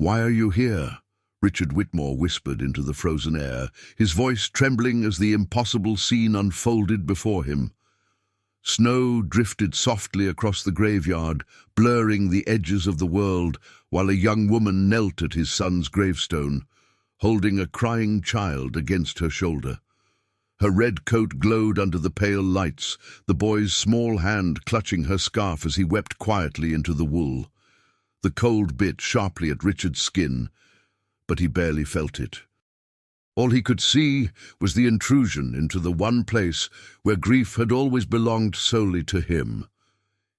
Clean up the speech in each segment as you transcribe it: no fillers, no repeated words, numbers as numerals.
"Why are you here?" Richard Whitmore whispered into the frozen air, his voice trembling as the impossible scene unfolded before him. Snow drifted softly across the graveyard, blurring the edges of the world, while a young woman knelt at his son's gravestone, holding a crying child against her shoulder. Her red coat glowed under the pale lights, the boy's small hand clutching her scarf as he wept quietly into the wool. The cold bit sharply at Richard's skin, but he barely felt it. All he could see was the intrusion into the one place where grief had always belonged solely to him.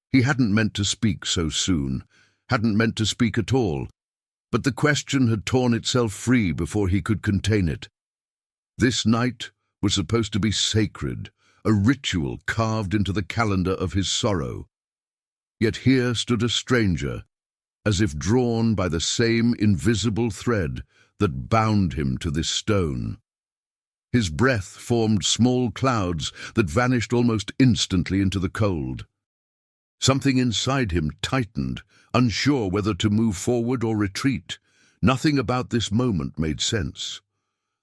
He hadn't meant to speak so soon, hadn't meant to speak at all, but the question had torn itself free before he could contain it. This night was supposed to be sacred, a ritual carved into the calendar of his sorrow. Yet here stood a stranger, as if drawn by the same invisible thread that bound him to this stone. His breath formed small clouds that vanished almost instantly into the cold. Something inside him tightened, unsure whether to move forward or retreat. Nothing about this moment made sense.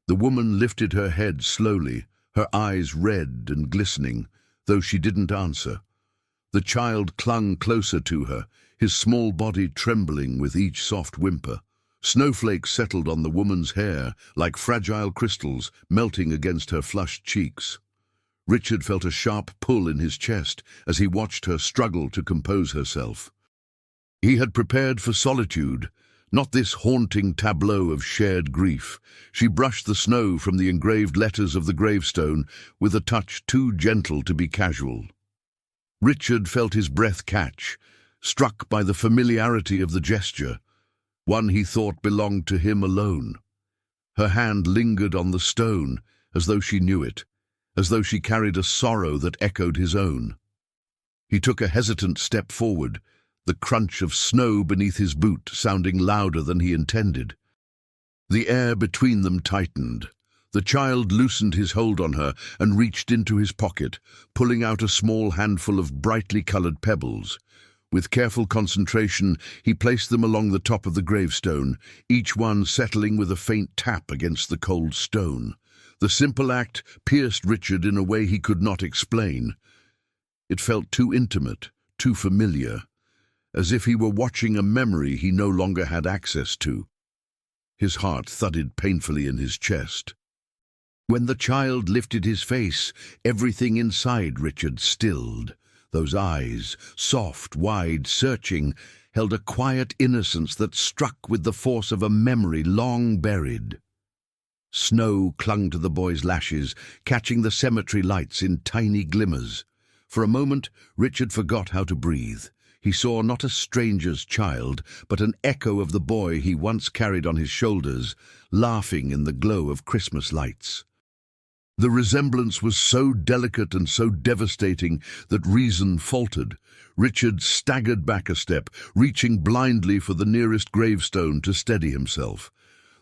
The woman lifted her head slowly, her eyes red and glistening, though she didn't answer. The child clung closer to her, his small body trembling with each soft whimper. Snowflakes settled on the woman's hair, like fragile crystals, melting against her flushed cheeks. Richard felt a sharp pull in his chest as he watched her struggle to compose herself. He had prepared for solitude, not this haunting tableau of shared grief. She brushed the snow from the engraved letters of the gravestone with a touch too gentle to be casual. Richard felt his breath catch, struck by the familiarity of the gesture, one he thought belonged to him alone. Her hand lingered on the stone, as though she knew it, as though she carried a sorrow that echoed his own. He took a hesitant step forward, the crunch of snow beneath his boot sounding louder than he intended. The air between them tightened. The child loosened his hold on her and reached into his pocket, pulling out a small handful of brightly colored pebbles. With careful concentration, he placed them along the top of the gravestone, each one settling with a faint tap against the cold stone. The simple act pierced Richard in a way he could not explain. It felt too intimate, too familiar, as if he were watching a memory he no longer had access to. His heart thudded painfully in his chest. When the child lifted his face, everything inside Richard stilled. Those eyes, soft, wide, searching, held a quiet innocence that struck with the force of a memory long buried. Snow clung to the boy's lashes, catching the cemetery lights in tiny glimmers. For a moment, Richard forgot how to breathe. He saw not a stranger's child, but an echo of the boy he once carried on his shoulders, laughing in the glow of Christmas lights. The resemblance was so delicate and so devastating that reason faltered. Richard staggered back a step, reaching blindly for the nearest gravestone to steady himself.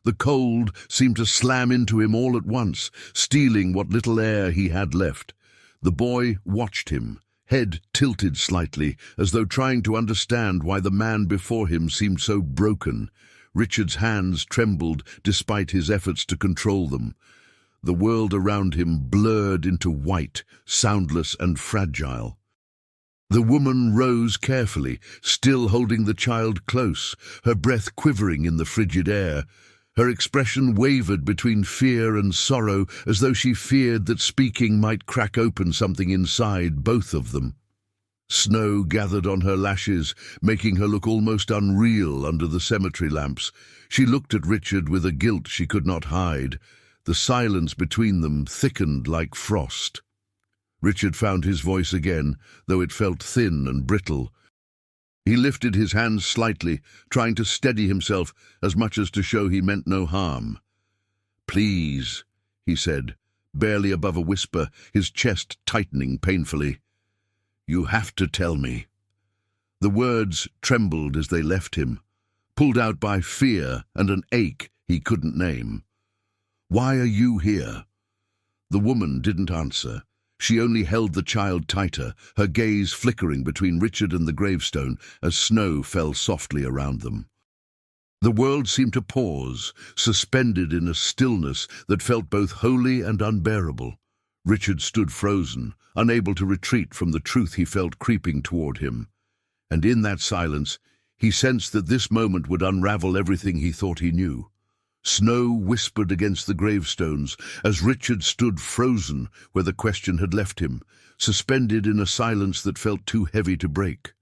The cold seemed to slam into him all at once, stealing what little air he had left. The boy watched him, head tilted slightly, as though trying to understand why the man before him seemed so broken. Richard's hands trembled despite his efforts to control them. The world around him blurred into white, soundless and fragile. The woman rose carefully, still holding the child close, her breath quivering in the frigid air. Her expression wavered between fear and sorrow, as though she feared that speaking might crack open something inside both of them. Snow gathered on her lashes, making her look almost unreal under the cemetery lamps. She looked at Richard with a guilt she could not hide. The silence between them thickened like frost. Richard found his voice again, though it felt thin and brittle. He lifted his hands slightly, trying to steady himself as much as to show he meant no harm. "Please," he said, barely above a whisper, his chest tightening painfully. "You have to tell me." The words trembled as they left him, pulled out by fear and an ache he couldn't name. "Why are you here?" The woman didn't answer. She only held the child tighter, her gaze flickering between Richard and the gravestone as snow fell softly around them. The world seemed to pause, suspended in a stillness that felt both holy and unbearable. Richard stood frozen, unable to retreat from the truth he felt creeping toward him. And in that silence, he sensed that this moment would unravel everything he thought he knew. Snow whispered against the gravestones as Richard stood frozen where the question had left him, suspended in a silence that felt too heavy to break.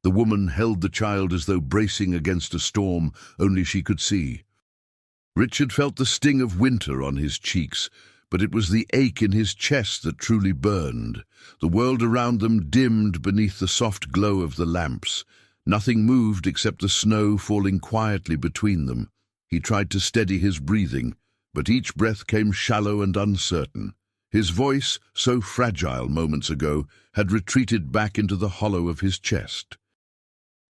The woman held the child as though bracing against a storm only she could see. Richard felt the sting of winter on his cheeks, but it was the ache in his chest that truly burned. The world around them dimmed beneath the soft glow of the lamps. Nothing moved except the snow falling quietly between them. He tried to steady his breathing, but each breath came shallow and uncertain. His voice, so fragile moments ago, had retreated back into the hollow of his chest.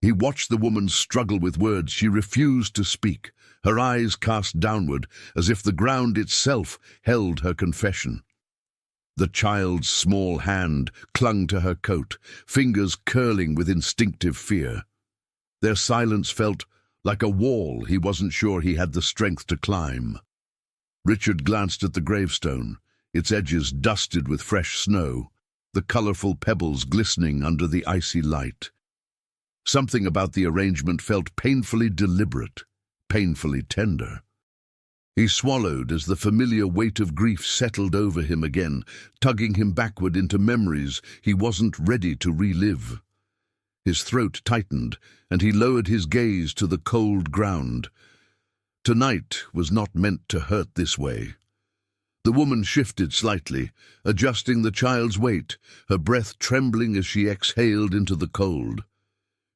He watched the woman struggle with words. She refused to speak, her eyes cast downward, as if the ground itself held her confession. The child's small hand clung to her coat, fingers curling with instinctive fear. Their silence felt like a wall he wasn't sure he had the strength to climb. Richard glanced at the gravestone, its edges dusted with fresh snow, the colorful pebbles glistening under the icy light. Something about the arrangement felt painfully deliberate, painfully tender. He swallowed as the familiar weight of grief settled over him again, tugging him backward into memories he wasn't ready to relive. His throat tightened, and he lowered his gaze to the cold ground. Tonight was not meant to hurt this way. The woman shifted slightly, adjusting the child's weight, her breath trembling as she exhaled into the cold.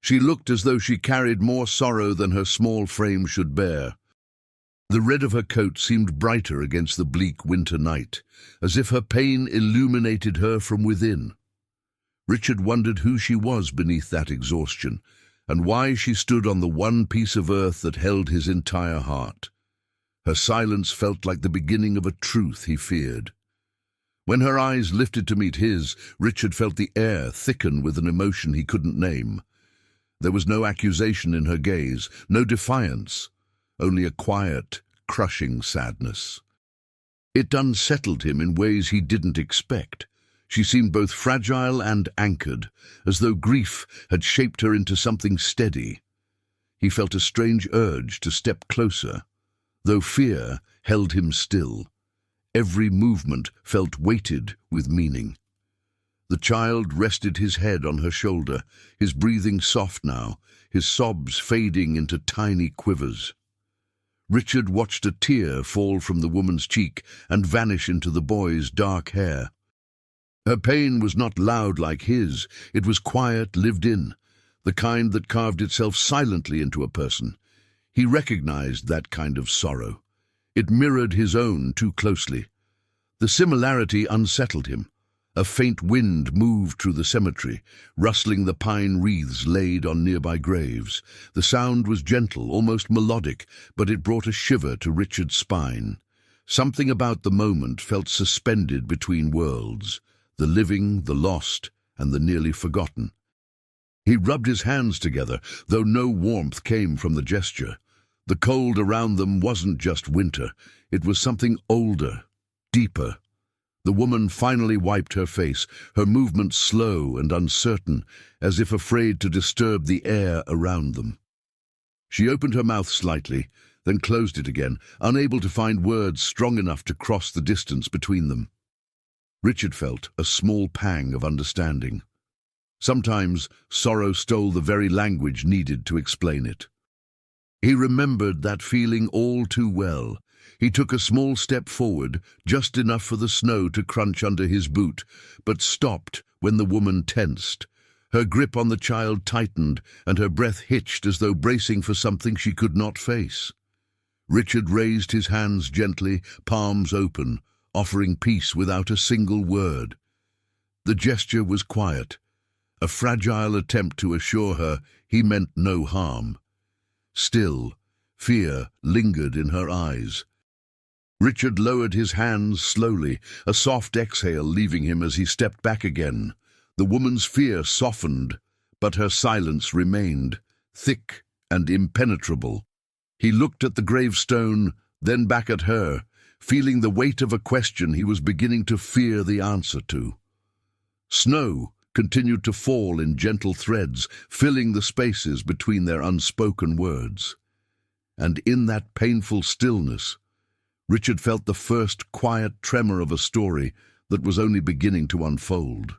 She looked as though she carried more sorrow than her small frame should bear. The red of her coat seemed brighter against the bleak winter night, as if her pain illuminated her from within. Richard wondered who she was beneath that exhaustion, and why she stood on the one piece of earth that held his entire heart. Her silence felt like the beginning of a truth he feared. When her eyes lifted to meet his, Richard felt the air thicken with an emotion he couldn't name. There was no accusation in her gaze, no defiance, only a quiet, crushing sadness. It unsettled him in ways he didn't expect. She seemed both fragile and anchored, as though grief had shaped her into something steady. He felt a strange urge to step closer, though fear held him still. Every movement felt weighted with meaning. The child rested his head on her shoulder, his breathing soft now, his sobs fading into tiny quivers. Richard watched a tear fall from the woman's cheek and vanish into the boy's dark hair. Her pain was not loud like his, it was quiet, lived in, the kind that carved itself silently into a person. He recognized that kind of sorrow. It mirrored his own too closely. The similarity unsettled him. A faint wind moved through the cemetery, rustling the pine wreaths laid on nearby graves. The sound was gentle, almost melodic, but it brought a shiver to Richard's spine. Something about the moment felt suspended between worlds, the living, the lost, and the nearly forgotten. He rubbed his hands together, though no warmth came from the gesture. The cold around them wasn't just winter, it was something older, deeper. The woman finally wiped her face, her movement slow and uncertain, as if afraid to disturb the air around them. She opened her mouth slightly, then closed it again, unable to find words strong enough to cross the distance between them. Richard felt a small pang of understanding. Sometimes sorrow stole the very language needed to explain it. He remembered that feeling all too well. He took a small step forward, just enough for the snow to crunch under his boot, but stopped when the woman tensed. Her grip on the child tightened, and her breath hitched as though bracing for something she could not face. Richard raised his hands gently, palms open, offering peace without a single word. The gesture was quiet, a fragile attempt to assure her he meant no harm. Still, fear lingered in her eyes. Richard lowered his hands slowly, a soft exhale leaving him as he stepped back again. The woman's fear softened, but her silence remained, thick and impenetrable. He looked at the gravestone, then back at her, feeling the weight of a question he was beginning to fear the answer to. Snow continued to fall in gentle threads, filling the spaces between their unspoken words. And in that painful stillness, Richard felt the first quiet tremor of a story that was only beginning to unfold.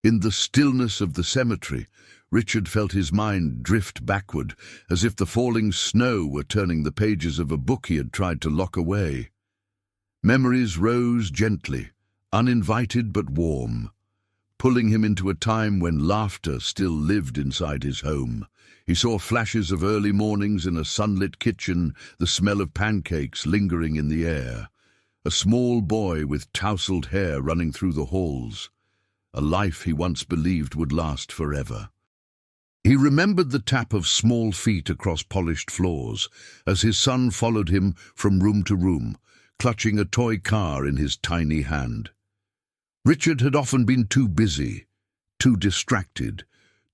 In the stillness of the cemetery, Richard felt his mind drift backward, as if the falling snow were turning the pages of a book he had tried to lock away. Memories rose gently, uninvited but warm, pulling him into a time when laughter still lived inside his home. He saw flashes of early mornings in a sunlit kitchen, the smell of pancakes lingering in the air. A small boy with tousled hair running through the halls. A life he once believed would last forever. He remembered the tap of small feet across polished floors as his son followed him from room to room, clutching a toy car in his tiny hand. Richard had often been too busy, too distracted,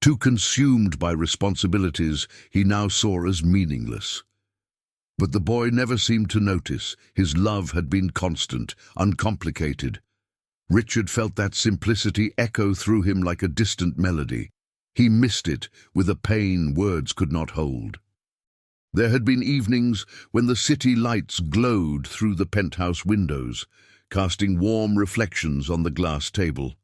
too consumed by responsibilities he now saw as meaningless. But the boy never seemed to notice. His love had been constant, uncomplicated. Richard felt that simplicity echo through him like a distant melody. He missed it with a pain words could not hold. There had been evenings when the city lights glowed through the penthouse windows, casting warm reflections on the glass table.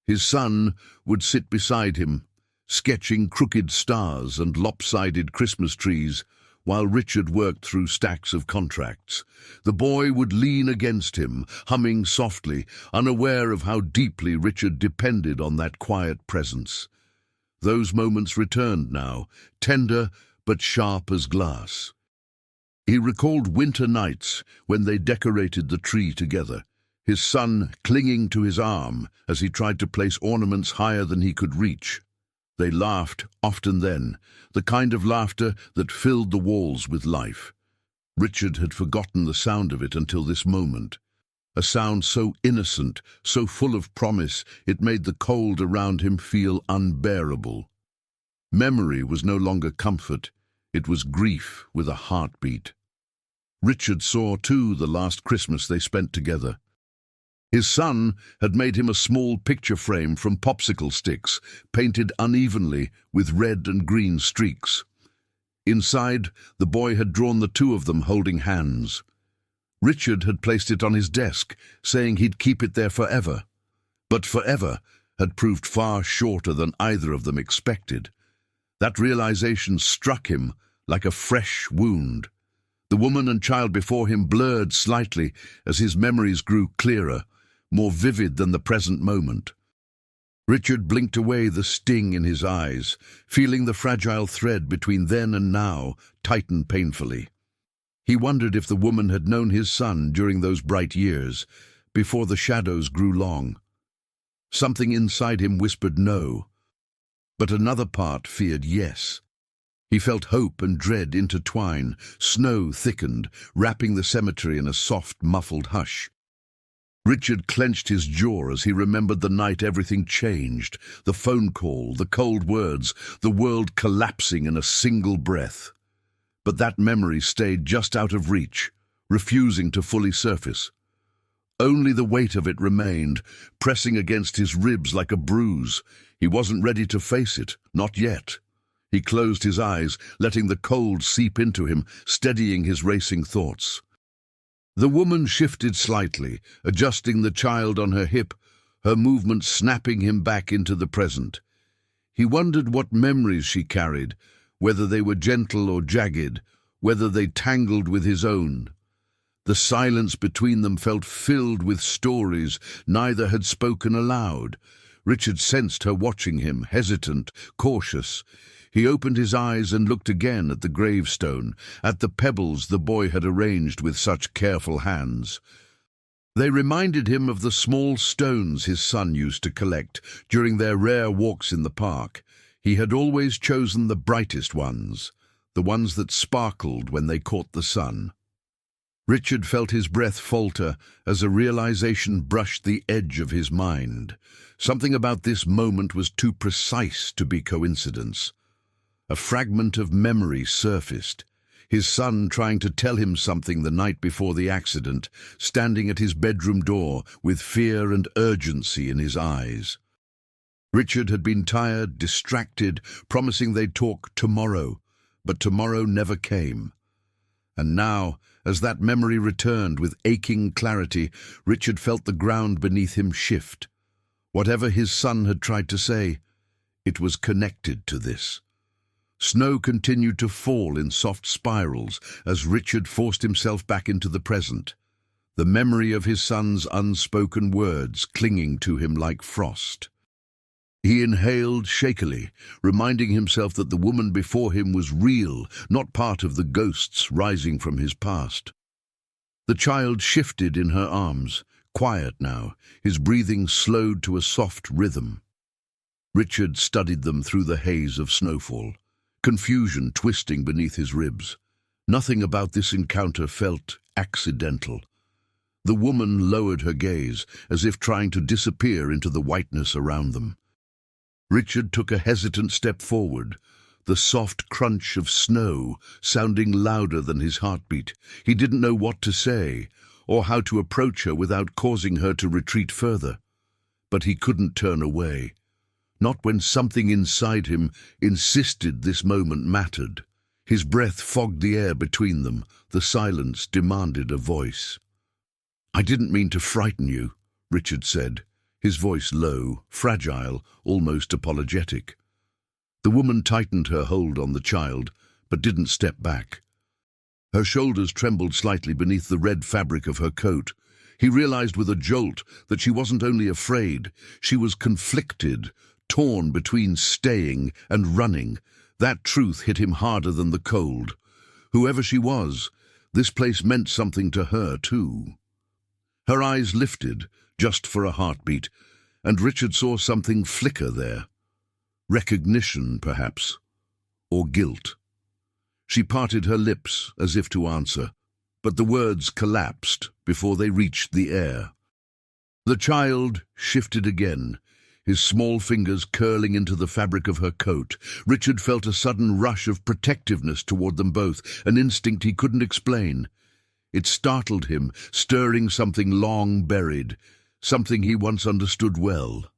His son would sit beside him, sketching crooked stars and lopsided Christmas trees, while Richard worked through stacks of contracts. The boy would lean against him, humming softly, unaware of how deeply Richard depended on that quiet presence. Those moments returned now, tender but sharp as glass. He recalled winter nights when they decorated the tree together, his son clinging to his arm as he tried to place ornaments higher than he could reach. They laughed often then, the kind of laughter that filled the walls with life. Richard had forgotten the sound of it until this moment. A sound so innocent, so full of promise, it made the cold around him feel unbearable. Memory was no longer comfort, it was grief with a heartbeat. Richard saw, too, the last Christmas they spent together. His son had made him a small picture frame from popsicle sticks, painted unevenly with red and green streaks. Inside, the boy had drawn the two of them holding hands. Richard had placed it on his desk, saying he'd keep it there forever. But forever had proved far shorter than either of them expected. That realization struck him like a fresh wound. The woman and child before him blurred slightly as his memories grew clearer, more vivid than the present moment. Richard blinked away the sting in his eyes, feeling the fragile thread between then and now tighten painfully. He wondered if the woman had known his son during those bright years, before the shadows grew long. Something inside him whispered no, but another part feared yes. He felt hope and dread intertwine. Snow thickened, wrapping the cemetery in a soft, muffled hush. Richard clenched his jaw as he remembered the night everything changed, the phone call, the cold words, the world collapsing in a single breath. But that memory stayed just out of reach, refusing to fully surface. Only the weight of it remained, pressing against his ribs like a bruise. He wasn't ready to face it, not yet. He closed his eyes, letting the cold seep into him, steadying his racing thoughts. The woman shifted slightly, adjusting the child on her hip, her movement snapping him back into the present. He wondered what memories she carried, whether they were gentle or jagged, whether they tangled with his own. The silence between them felt filled with stories neither had spoken aloud. Richard sensed her watching him, hesitant, cautious. He opened his eyes and looked again at the gravestone, at the pebbles the boy had arranged with such careful hands. They reminded him of the small stones his son used to collect during their rare walks in the park. He had always chosen the brightest ones, the ones that sparkled when they caught the sun. Richard felt his breath falter as a realization brushed the edge of his mind. Something about this moment was too precise to be coincidence. A fragment of memory surfaced. His son trying to tell him something the night before the accident, standing at his bedroom door with fear and urgency in his eyes. Richard had been tired, distracted, promising they'd talk tomorrow, but tomorrow never came. And now, as that memory returned with aching clarity, Richard felt the ground beneath him shift. Whatever his son had tried to say, it was connected to this. Snow continued to fall in soft spirals as Richard forced himself back into the present, the memory of his son's unspoken words clinging to him like frost. He inhaled shakily, reminding himself that the woman before him was real, not part of the ghosts rising from his past. The child shifted in her arms, quiet now, his breathing slowed to a soft rhythm. Richard studied them through the haze of snowfall, confusion twisting beneath his ribs. Nothing about this encounter felt accidental. The woman lowered her gaze, as if trying to disappear into the whiteness around them. Richard took a hesitant step forward, the soft crunch of snow sounding louder than his heartbeat. He didn't know what to say, or how to approach her without causing her to retreat further. But he couldn't turn away. Not when something inside him insisted this moment mattered. His breath fogged the air between them. The silence demanded a voice. "I didn't mean to frighten you," Richard said, his voice low, fragile, almost apologetic. The woman tightened her hold on the child, but didn't step back. Her shoulders trembled slightly beneath the red fabric of her coat. He realized with a jolt that she wasn't only afraid, she was conflicted, torn between staying and running. That truth hit him harder than the cold. Whoever she was, this place meant something to her too. Her eyes lifted, just for a heartbeat, and Richard saw something flicker there. Recognition, perhaps, or guilt. She parted her lips as if to answer, but the words collapsed before they reached the air. The child shifted again, his small fingers curling into the fabric of her coat. Richard felt a sudden rush of protectiveness toward them both, an instinct he couldn't explain. It startled him, stirring something long buried, something he once understood well.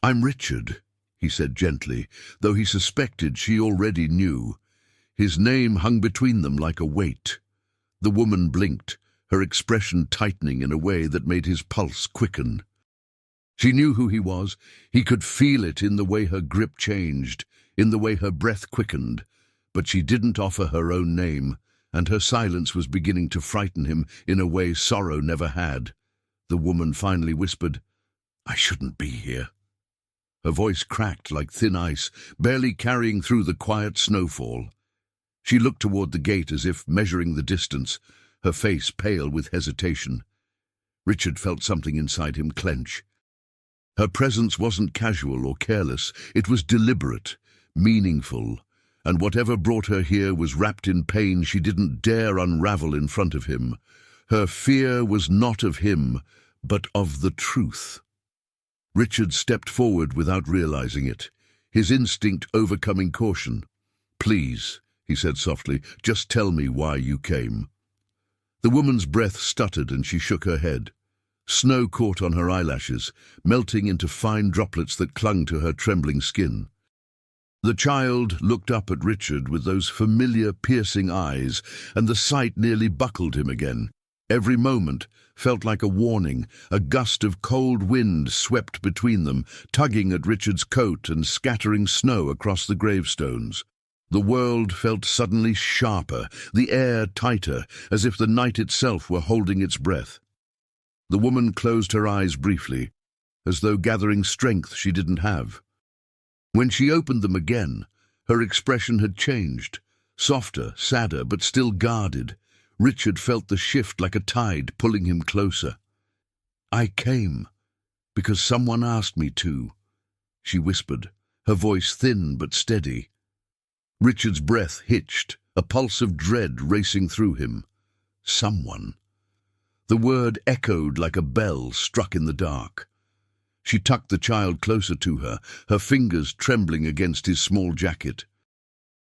"I'm Richard," he said gently, though he suspected she already knew. His name hung between them like a weight. The woman blinked, her expression tightening in a way that made his pulse quicken. She knew who he was. He could feel it in the way her grip changed, in the way her breath quickened. But she didn't offer her own name, and her silence was beginning to frighten him in a way sorrow never had. The woman finally whispered, "I shouldn't be here." Her voice cracked like thin ice, barely carrying through the quiet snowfall. She looked toward the gate as if measuring the distance, her face pale with hesitation. Richard felt something inside him clench. Her presence wasn't casual or careless, it was deliberate, meaningful, and whatever brought her here was wrapped in pain she didn't dare unravel in front of him. Her fear was not of him, but of the truth. Richard stepped forward without realizing it, his instinct overcoming caution. "Please," he said softly, "just tell me why you came." The woman's breath stuttered and she shook her head. Snow caught on her eyelashes, melting into fine droplets that clung to her trembling skin. The child looked up at Richard with those familiar, piercing eyes, and the sight nearly buckled him again. Every moment felt like a warning. A gust of cold wind swept between them, tugging at Richard's coat and scattering snow across the gravestones. The world felt suddenly sharper, the air tighter, as if the night itself were holding its breath. The woman closed her eyes briefly, as though gathering strength she didn't have. When she opened them again, her expression had changed, softer, sadder, but still guarded. Richard felt the shift like a tide pulling him closer. "I came because someone asked me to," she whispered, her voice thin but steady. Richard's breath hitched, a pulse of dread racing through him. Someone. The word echoed like a bell struck in the dark. She tucked the child closer to her, her fingers trembling against his small jacket.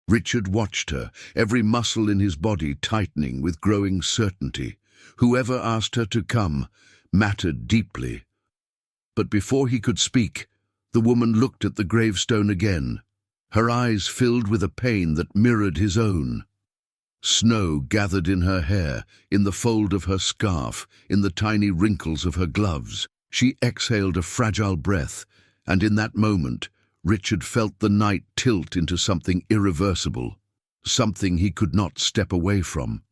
Richard watched her, every muscle in his body tightening with growing certainty. Whoever asked her to come mattered deeply. But before he could speak, the woman looked at the gravestone again. Her eyes filled with a pain that mirrored his own. Snow gathered in her hair, in the fold of her scarf, in the tiny wrinkles of her gloves. She exhaled a fragile breath, and in that moment, Richard felt the night tilt into something irreversible, something he could not step away from.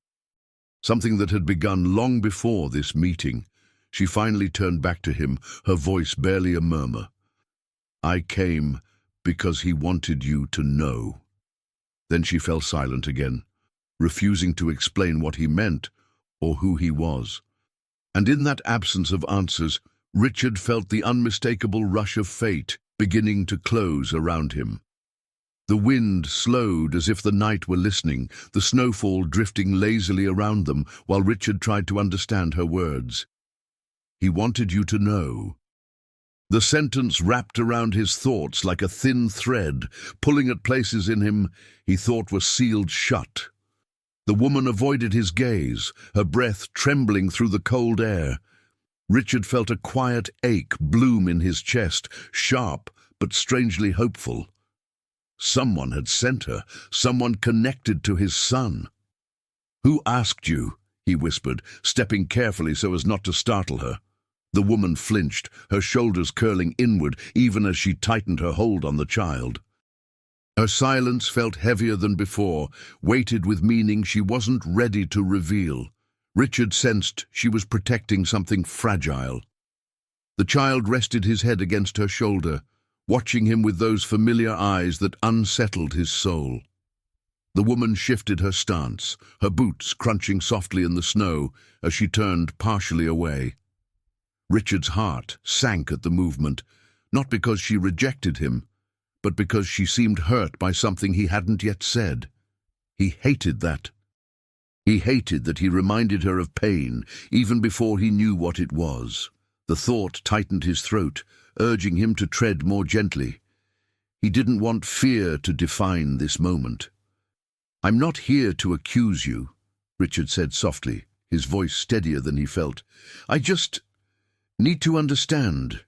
Something that had begun long before this meeting. She finally turned back to him, her voice barely a murmur. "I came because he wanted you to know." Then she fell silent again, refusing to explain what he meant or who he was. And in that absence of answers, Richard felt the unmistakable rush of fate beginning to close around him. The wind slowed as if the night were listening, the snowfall drifting lazily around them while Richard tried to understand her words. "He wanted you to know." The sentence wrapped around his thoughts like a thin thread, pulling at places in him he thought were sealed shut. The woman avoided his gaze, her breath trembling through the cold air. Richard felt a quiet ache bloom in his chest, sharp but strangely hopeful. Someone had sent her, someone connected to his son. "Who asked you?" he whispered, stepping carefully so as not to startle her. The woman flinched, her shoulders curling inward even as she tightened her hold on the child. Her silence felt heavier than before, weighted with meaning she wasn't ready to reveal. Richard sensed she was protecting something fragile. The child rested his head against her shoulder, watching him with those familiar eyes that unsettled his soul. The woman shifted her stance, her boots crunching softly in the snow as she turned partially away. Richard's heart sank at the movement, not because she rejected him, but because she seemed hurt by something he hadn't yet said. He hated that. He hated that he reminded her of pain, even before he knew what it was. The thought tightened his throat, urging him to tread more gently. He didn't want fear to define this moment. "I'm not here to accuse you," Richard said softly, his voice steadier than he felt. "I just need to understand."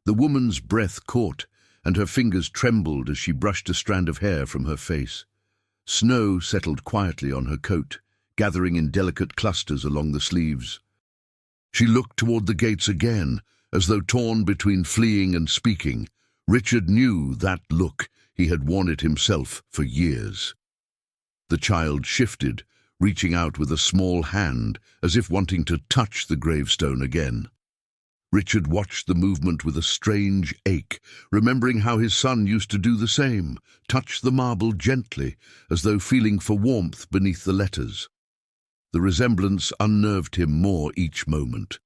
The woman's breath caught, and her fingers trembled as she brushed a strand of hair from her face. Snow settled quietly on her coat, gathering in delicate clusters along the sleeves. She looked toward the gates again, as though torn between fleeing and speaking. Richard knew that look. He had worn it himself for years. The child shifted, reaching out with a small hand, as if wanting to touch the gravestone again. Richard watched the movement with a strange ache, remembering how his son used to do the same, touch the marble gently, as though feeling for warmth beneath the letters. The resemblance unnerved him more each moment.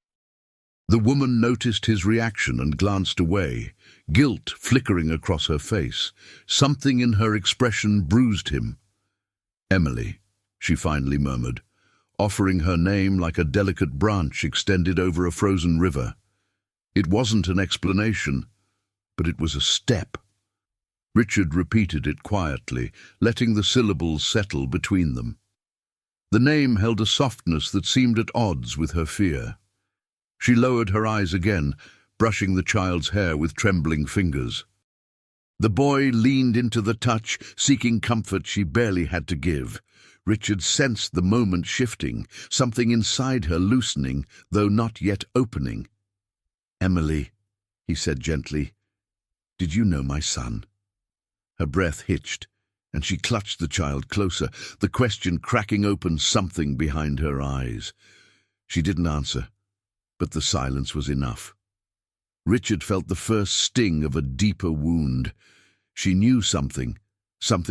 The woman noticed his reaction and glanced away, guilt flickering across her face. Something in her expression bruised him. "Emily," she finally murmured, offering her name like a delicate branch extended over a frozen river. It wasn't an explanation, but it was a step. Richard repeated it quietly, letting the syllables settle between them. The name held a softness that seemed at odds with her fear. She lowered her eyes again, brushing the child's hair with trembling fingers. The boy leaned into the touch, seeking comfort she barely had to give. Richard sensed the moment shifting, something inside her loosening, though not yet opening. "Emily," he said gently, "did you know my son?" Her breath hitched, and she clutched the child closer, the question cracking open something behind her eyes. She didn't answer, but the silence was enough. Richard felt the first sting of a deeper wound. She knew something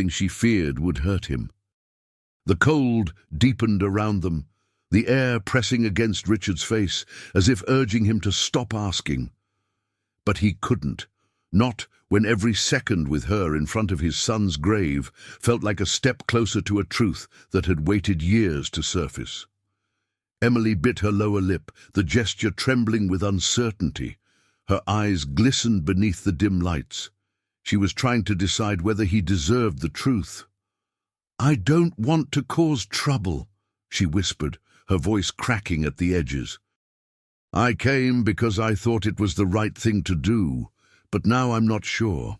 she feared would hurt him. The cold deepened around them, the air pressing against Richard's face, as if urging him to stop asking. But he couldn't, not when every second with her in front of his son's grave felt like a step closer to a truth that had waited years to surface. Emily bit her lower lip, the gesture trembling with uncertainty. Her eyes glistened beneath the dim lights. She was trying to decide whether he deserved the truth, "I don't want to cause trouble," she whispered, her voice cracking at the edges. "I came because I thought it was the right thing to do, but now I'm not sure."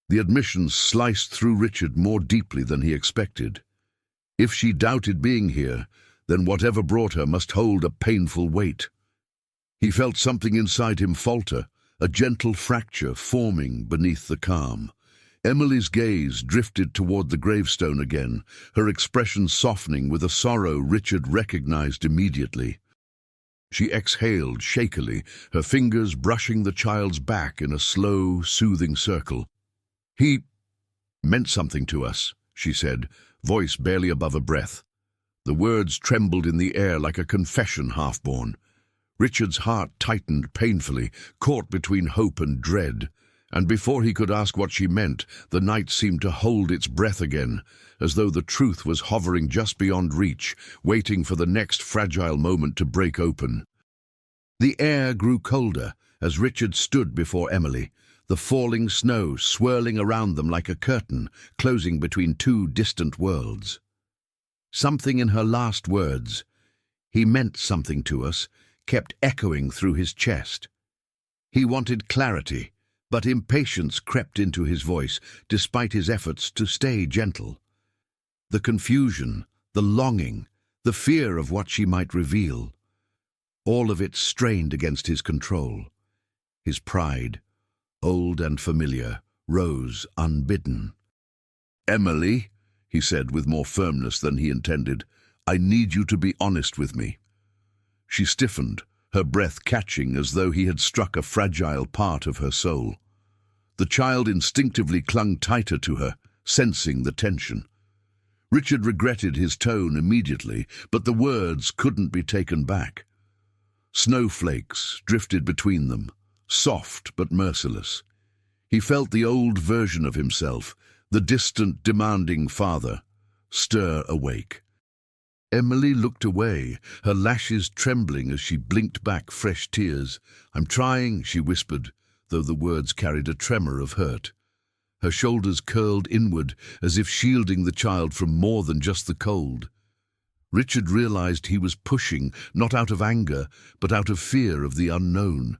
The admission sliced through Richard more deeply than he expected. If she doubted being here, then whatever brought her must hold a painful weight. He felt something inside him falter, a gentle fracture forming beneath the calm. Emily's gaze drifted toward the gravestone again, her expression softening with a sorrow Richard recognized immediately. She exhaled shakily, her fingers brushing the child's back in a slow, soothing circle. "He meant something to us," she said, voice barely above a breath. The words trembled in the air like a confession half-born. Richard's heart tightened painfully, caught between hope and dread. And before he could ask what she meant, the night seemed to hold its breath again, as though the truth was hovering just beyond reach, waiting for the next fragile moment to break open. The air grew colder as Richard stood before Emily, the falling snow swirling around them like a curtain, closing between two distant worlds. Something in her last words, "He meant something to us," kept echoing through his chest. He wanted clarity, but impatience crept into his voice, despite his efforts to stay gentle. The confusion, the longing, the fear of what she might reveal, all of it strained against his control. His pride, old and familiar, rose unbidden. "Emily," he said with more firmness than he intended, "I need you to be honest with me." She stiffened, her breath catching as though he had struck a fragile part of her soul. The child instinctively clung tighter to her, sensing the tension. Richard regretted his tone immediately, but the words couldn't be taken back. Snowflakes drifted between them, soft but merciless. He felt the old version of himself, the distant, demanding father, stir awake. Emily looked away, her lashes trembling as she blinked back fresh tears. "I'm trying," she whispered, though the words carried a tremor of hurt. Her shoulders curled inward, as if shielding the child from more than just the cold. Richard realized he was pushing, not out of anger, but out of fear of the unknown.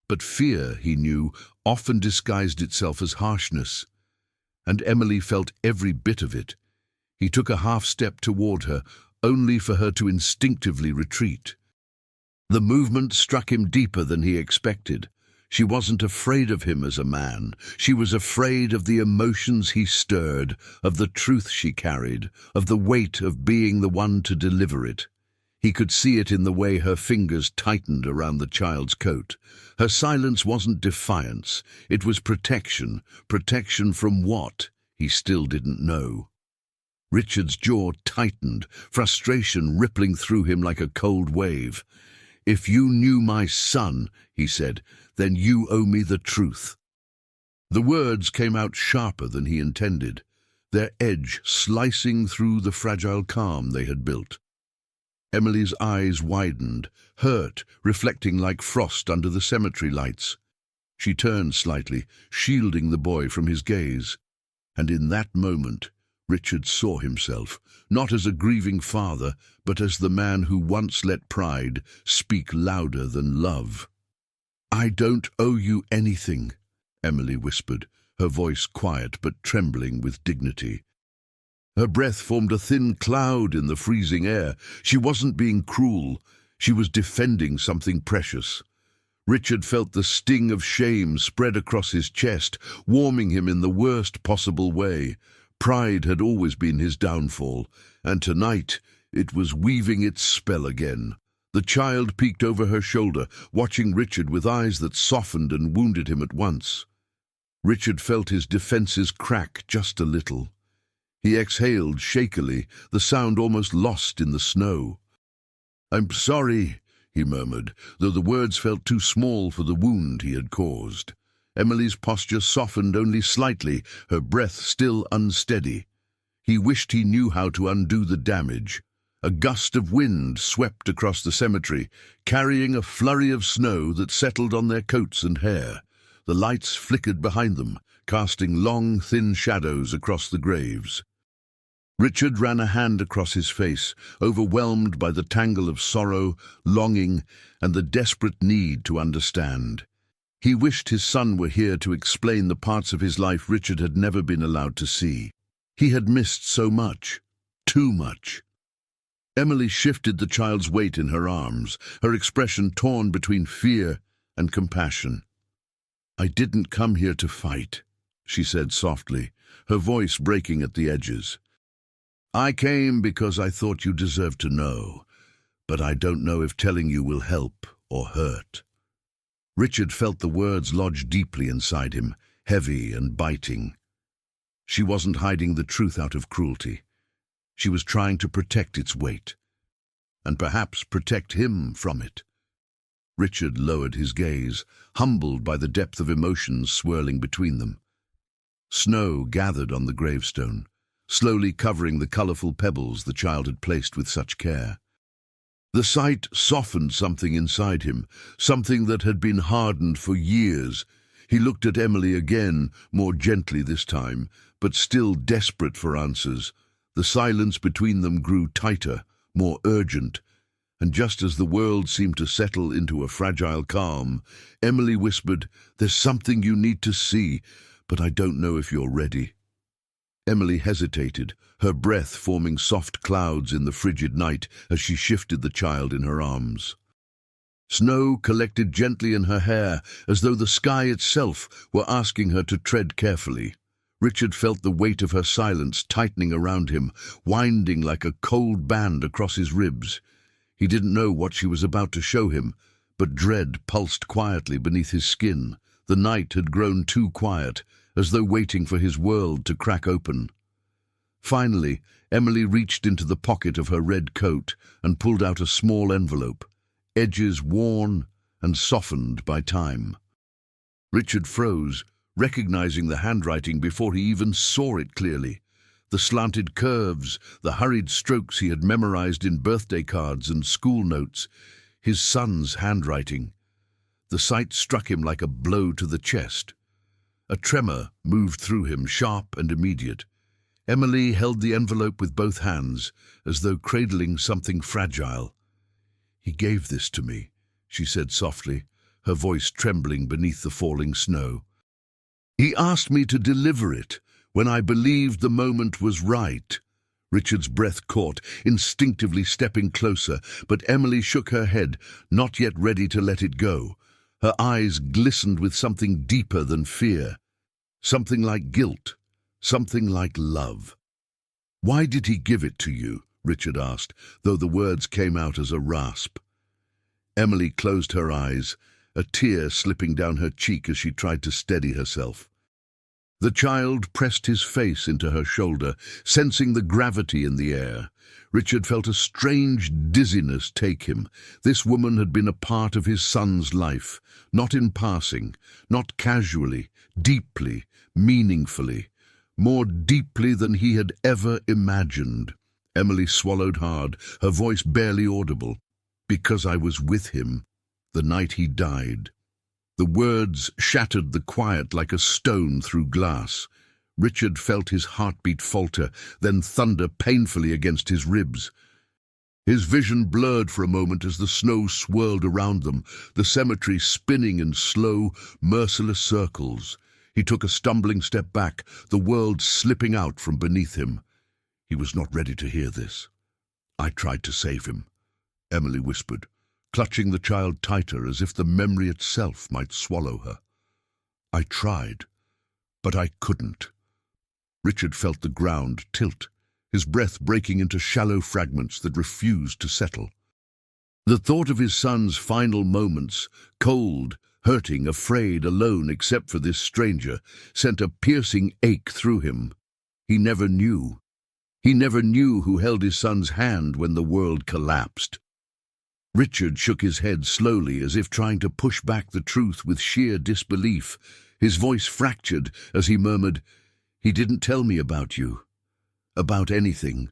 But fear, he knew, often disguised itself as harshness. And Emily felt every bit of it. He took a half-step toward her, only for her to instinctively retreat. The movement struck him deeper than he expected. She wasn't afraid of him as a man. She was afraid of the emotions he stirred, of the truth she carried, of the weight of being the one to deliver it. He could see it in the way her fingers tightened around the child's coat. Her silence wasn't defiance. It was protection. Protection from what? He still didn't know. Richard's jaw tightened, frustration rippling through him like a cold wave. "If you knew my son," he said, "then you owe me the truth." The words came out sharper than he intended, their edge slicing through the fragile calm they had built. Emily's eyes widened, hurt, reflecting like frost under the cemetery lights. She turned slightly, shielding the boy from his gaze. And in that moment, Richard saw himself, not as a grieving father, but as the man who once let pride speak louder than love. "I don't owe you anything," Emily whispered, her voice quiet but trembling with dignity. Her breath formed a thin cloud in the freezing air. She wasn't being cruel. She was defending something precious. Richard felt the sting of shame spread across his chest, warming him in the worst possible way. Pride had always been his downfall, and tonight it was weaving its spell again. The child peeked over her shoulder, watching Richard with eyes that softened and wounded him at once. Richard felt his defenses crack just a little. He exhaled shakily, the sound almost lost in the snow. "I'm sorry," he murmured, though the words felt too small for the wound he had caused. Emily's posture softened only slightly, her breath still unsteady. He wished he knew how to undo the damage. A gust of wind swept across the cemetery, carrying a flurry of snow that settled on their coats and hair. The lights flickered behind them, casting long, thin shadows across the graves. Richard ran a hand across his face, overwhelmed by the tangle of sorrow, longing, and the desperate need to understand. He wished his son were here to explain the parts of his life Richard had never been allowed to see. He had missed so much, too much. Emily shifted the child's weight in her arms, her expression torn between fear and compassion. "I didn't come here to fight," she said softly, her voice breaking at the edges. "I came because I thought you deserved to know, but I don't know if telling you will help or hurt." Richard felt the words lodge deeply inside him, heavy and biting. She wasn't hiding the truth out of cruelty. She was trying to protect its weight, and perhaps protect him from it. Richard lowered his gaze, humbled by the depth of emotions swirling between them. Snow gathered on the gravestone, slowly covering the colorful pebbles the child had placed with such care. The sight softened something inside him, something that had been hardened for years. He looked at Emily again, more gently this time, but still desperate for answers. The silence between them grew tighter, more urgent, and just as the world seemed to settle into a fragile calm, Emily whispered, "There's something you need to see, but I don't know if you're ready." Emily hesitated, her breath forming soft clouds in the frigid night as she shifted the child in her arms. Snow collected gently in her hair, as though the sky itself were asking her to tread carefully. Richard felt the weight of her silence tightening around him, winding like a cold band across his ribs. He didn't know what she was about to show him, but dread pulsed quietly beneath his skin. The night had grown too quiet, as though waiting for his world to crack open. Finally, Emily reached into the pocket of her red coat and pulled out a small envelope, edges worn and softened by time. Richard froze, recognizing the handwriting before he even saw it clearly. The slanted curves, the hurried strokes he had memorized in birthday cards and school notes, his son's handwriting. The sight struck him like a blow to the chest. A tremor moved through him, sharp and immediate. Emily held the envelope with both hands, as though cradling something fragile. "He gave this to me," she said softly, her voice trembling beneath the falling snow. "He asked me to deliver it when I believed the moment was right." Richard's breath caught, instinctively stepping closer, but Emily shook her head, not yet ready to let it go. Her eyes glistened with something deeper than fear, something like guilt, something like love. "Why did he give it to you?" Richard asked, though the words came out as a rasp. Emily closed her eyes, a tear slipping down her cheek as she tried to steady herself. The child pressed his face into her shoulder, sensing the gravity in the air. Richard felt a strange dizziness take him. This woman had been a part of his son's life, not in passing, not casually, deeply, meaningfully, more deeply than he had ever imagined. Emily swallowed hard, her voice barely audible. "Because I was with him the night he died." The words shattered the quiet like a stone through glass. Richard felt his heartbeat falter, then thunder painfully against his ribs. His vision blurred for a moment as the snow swirled around them, the cemetery spinning in slow, merciless circles. He took a stumbling step back, the world slipping out from beneath him. He was not ready to hear this. "I tried to save him," Emily whispered, clutching the child tighter as if the memory itself might swallow her. "I tried, but I couldn't." Richard felt the ground tilt, his breath breaking into shallow fragments that refused to settle. The thought of his son's final moments, cold, hurting, afraid, alone except for this stranger, sent a piercing ache through him. He never knew. He never knew who held his son's hand when the world collapsed. Richard shook his head slowly, as if trying to push back the truth with sheer disbelief. His voice fractured as he murmured, "He didn't tell me about you. About anything."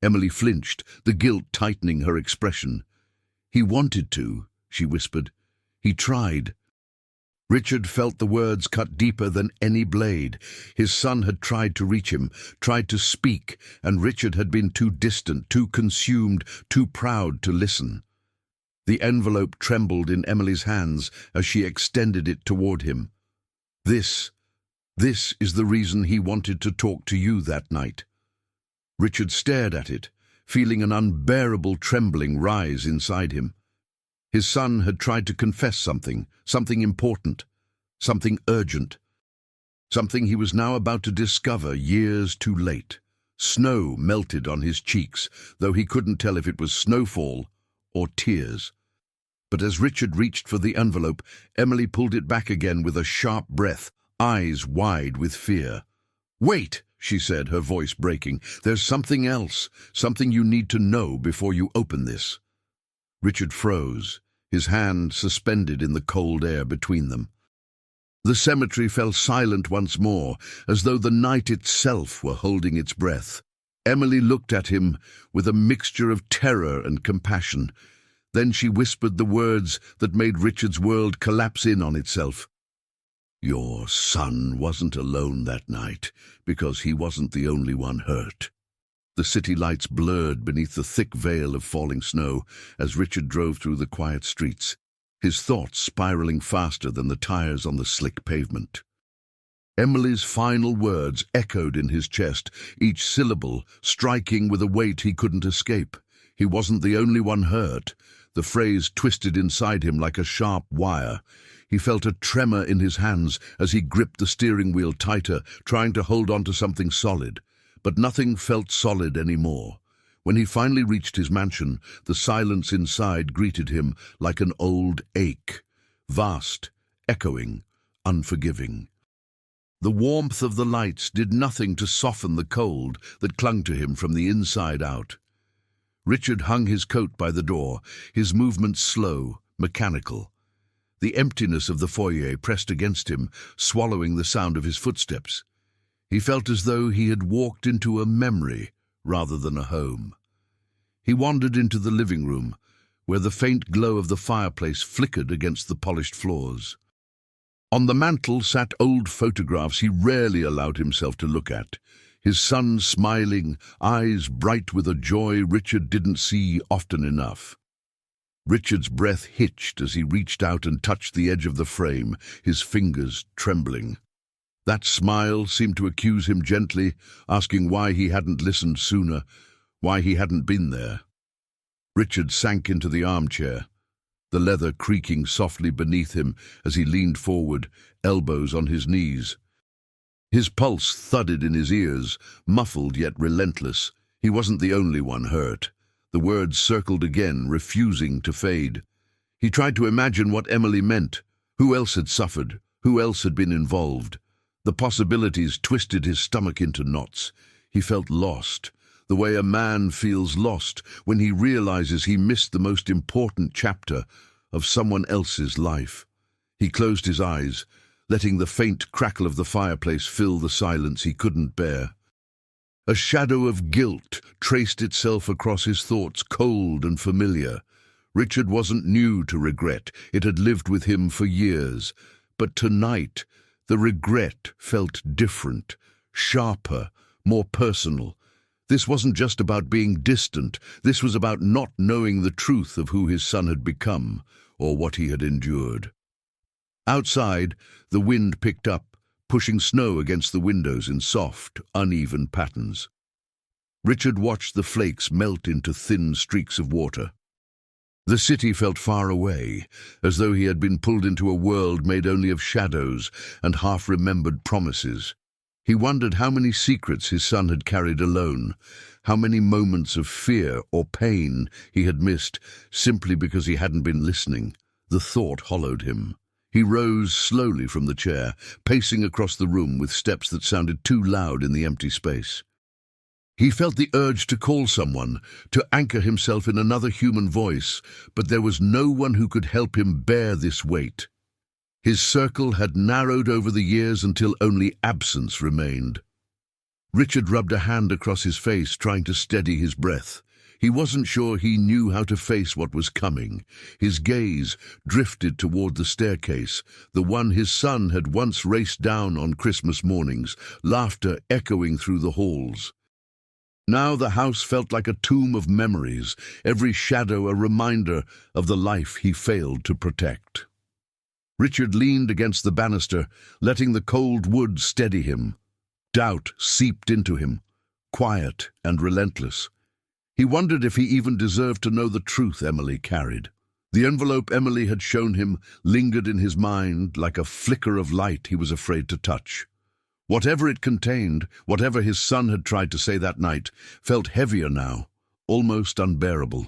Emily flinched, the guilt tightening her expression. "He wanted to," she whispered. "He tried." Richard felt the words cut deeper than any blade. His son had tried to reach him, tried to speak, and Richard had been too distant, too consumed, too proud to listen. The envelope trembled in Emily's hands as she extended it toward him. This is the reason he wanted to talk to you that night." Richard stared at it, feeling an unbearable trembling rise inside him. His son had tried to confess something important, something urgent, something he was now about to discover years too late. Snow melted on his cheeks, though he couldn't tell if it was snowfall or tears. But as Richard reached for the envelope, Emily pulled it back again with a sharp breath, eyes wide with fear. "Wait," she said, her voice breaking. "There's something else, something you need to know before you open this." Richard froze, his hand suspended in the cold air between them. The cemetery fell silent once more, as though the night itself were holding its breath. Emily looked at him with a mixture of terror and compassion. Then she whispered the words that made Richard's world collapse in on itself. "Your son wasn't alone that night, because he wasn't the only one hurt." The city lights blurred beneath the thick veil of falling snow as Richard drove through the quiet streets, his thoughts spiraling faster than the tires on the slick pavement. Emily's final words echoed in his chest, each syllable striking with a weight he couldn't escape. He wasn't the only one hurt. The phrase twisted inside him like a sharp wire. He felt a tremor in his hands as he gripped the steering wheel tighter, trying to hold on to something solid. But nothing felt solid anymore. When he finally reached his mansion, the silence inside greeted him like an old ache, vast, echoing, unforgiving. The warmth of the lights did nothing to soften the cold that clung to him from the inside out. Richard hung his coat by the door, his movements slow, mechanical. The emptiness of the foyer pressed against him, swallowing the sound of his footsteps. He felt as though he had walked into a memory rather than a home. He wandered into the living room, where the faint glow of the fireplace flickered against the polished floors. On the mantel sat old photographs he rarely allowed himself to look at, his son smiling, eyes bright with a joy Richard didn't see often enough. Richard's breath hitched as he reached out and touched the edge of the frame, his fingers trembling. That smile seemed to accuse him gently, asking why he hadn't listened sooner, why he hadn't been there. Richard sank into the armchair, the leather creaking softly beneath him as he leaned forward, elbows on his knees. His pulse thudded in his ears, muffled yet relentless. He wasn't the only one hurt. The words circled again, refusing to fade. He tried to imagine what Emily meant. Who else had suffered? Who else had been involved? The possibilities twisted his stomach into knots. He felt lost, the way a man feels lost when he realizes he missed the most important chapter of someone else's life. He closed his eyes, letting the faint crackle of the fireplace fill the silence he couldn't bear. A shadow of guilt traced itself across his thoughts, cold and familiar. Richard wasn't new to regret. It had lived with him for years. But tonight, the regret felt different, sharper, more personal. This wasn't just about being distant. This was about not knowing the truth of who his son had become, or what he had endured. Outside, the wind picked up, pushing snow against the windows in soft, uneven patterns. Richard watched the flakes melt into thin streaks of water. The city felt far away, as though he had been pulled into a world made only of shadows and half-remembered promises. He wondered how many secrets his son had carried alone, how many moments of fear or pain he had missed simply because he hadn't been listening. The thought hollowed him. He rose slowly from the chair, pacing across the room with steps that sounded too loud in the empty space. He felt the urge to call someone, to anchor himself in another human voice, but there was no one who could help him bear this weight. His circle had narrowed over the years until only absence remained. Richard rubbed a hand across his face, trying to steady his breath. He wasn't sure he knew how to face what was coming. His gaze drifted toward the staircase, the one his son had once raced down on Christmas mornings, laughter echoing through the halls. Now the house felt like a tomb of memories, every shadow a reminder of the life he failed to protect. Richard leaned against the banister, letting the cold wood steady him. Doubt seeped into him, quiet and relentless. He wondered if he even deserved to know the truth Emily carried. The envelope Emily had shown him lingered in his mind like a flicker of light he was afraid to touch. Whatever it contained, whatever his son had tried to say that night, felt heavier now, almost unbearable.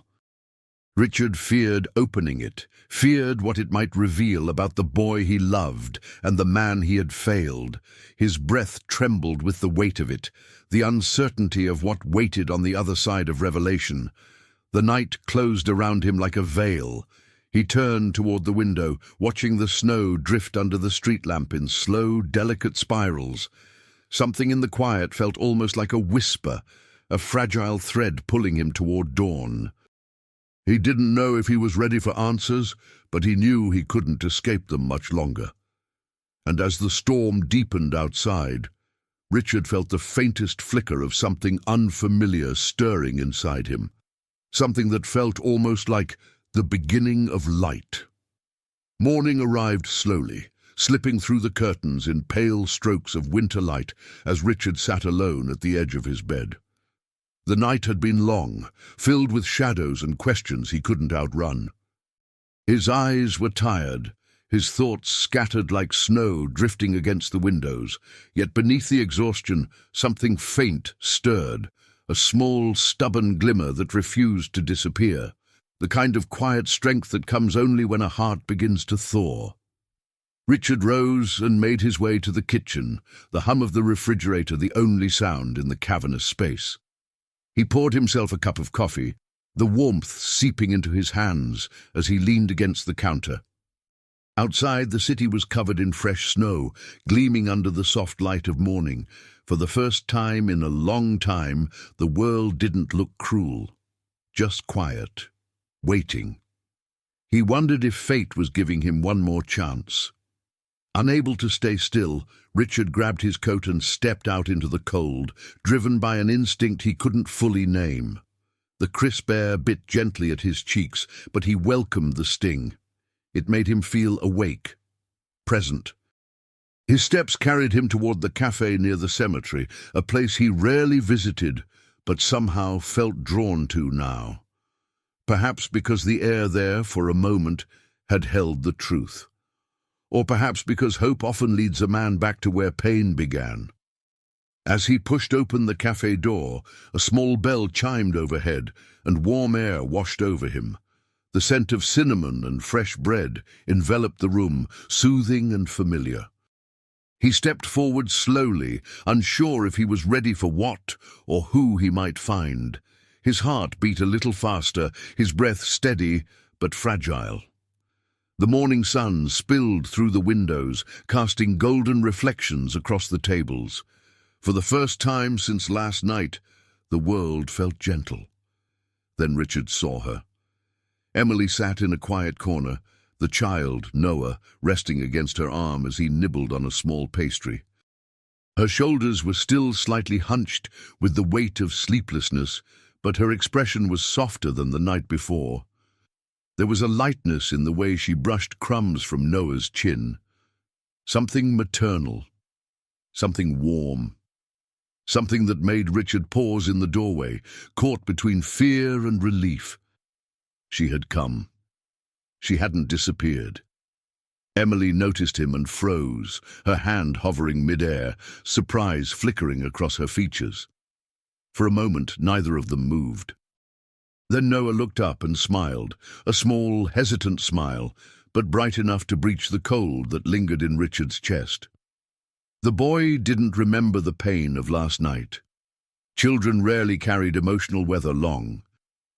Richard feared opening it, feared what it might reveal about the boy he loved and the man he had failed. His breath trembled with the weight of it, the uncertainty of what waited on the other side of revelation. The night closed around him like a veil. He turned toward the window, watching the snow drift under the street lamp in slow, delicate spirals. Something in the quiet felt almost like a whisper, a fragile thread pulling him toward dawn. He didn't know if he was ready for answers, but he knew he couldn't escape them much longer. And as the storm deepened outside, Richard felt the faintest flicker of something unfamiliar stirring inside him, something that felt almost like the beginning of light. Morning arrived slowly, slipping through the curtains in pale strokes of winter light as Richard sat alone at the edge of his bed. The night had been long, filled with shadows and questions he couldn't outrun. His eyes were tired, his thoughts scattered like snow drifting against the windows, yet beneath the exhaustion something faint stirred, a small, stubborn glimmer that refused to disappear, the kind of quiet strength that comes only when a heart begins to thaw. Richard rose and made his way to the kitchen, the hum of the refrigerator the only sound in the cavernous space. He poured himself a cup of coffee, the warmth seeping into his hands as he leaned against the counter. Outside, the city was covered in fresh snow, gleaming under the soft light of morning. For the first time in a long time, the world didn't look cruel, just quiet, waiting. He wondered if fate was giving him one more chance. Unable to stay still, Richard grabbed his coat and stepped out into the cold, driven by an instinct he couldn't fully name. The crisp air bit gently at his cheeks, but he welcomed the sting. It made him feel awake, present. His steps carried him toward the cafe near the cemetery, a place he rarely visited, but somehow felt drawn to now. Perhaps because the air there, for a moment, had held the truth. Or perhaps because hope often leads a man back to where pain began. As he pushed open the cafe door, a small bell chimed overhead, and warm air washed over him. The scent of cinnamon and fresh bread enveloped the room, soothing and familiar. He stepped forward slowly, unsure if he was ready for what or who he might find. His heart beat a little faster, his breath steady but fragile. The morning sun spilled through the windows, casting golden reflections across the tables. For the first time since last night, the world felt gentle. Then Richard saw her. Emily sat in a quiet corner, the child, Noah, resting against her arm as he nibbled on a small pastry. Her shoulders were still slightly hunched with the weight of sleeplessness, but her expression was softer than the night before. There was a lightness in the way she brushed crumbs from Noah's chin. Something maternal, something warm, something that made Richard pause in the doorway, caught between fear and relief. She had come. She hadn't disappeared. Emily noticed him and froze, her hand hovering mid-air, surprise flickering across her features. For a moment, neither of them moved. Then Noah looked up and smiled, a small, hesitant smile, but bright enough to breach the cold that lingered in Richard's chest. The boy didn't remember the pain of last night. Children rarely carried emotional weather long.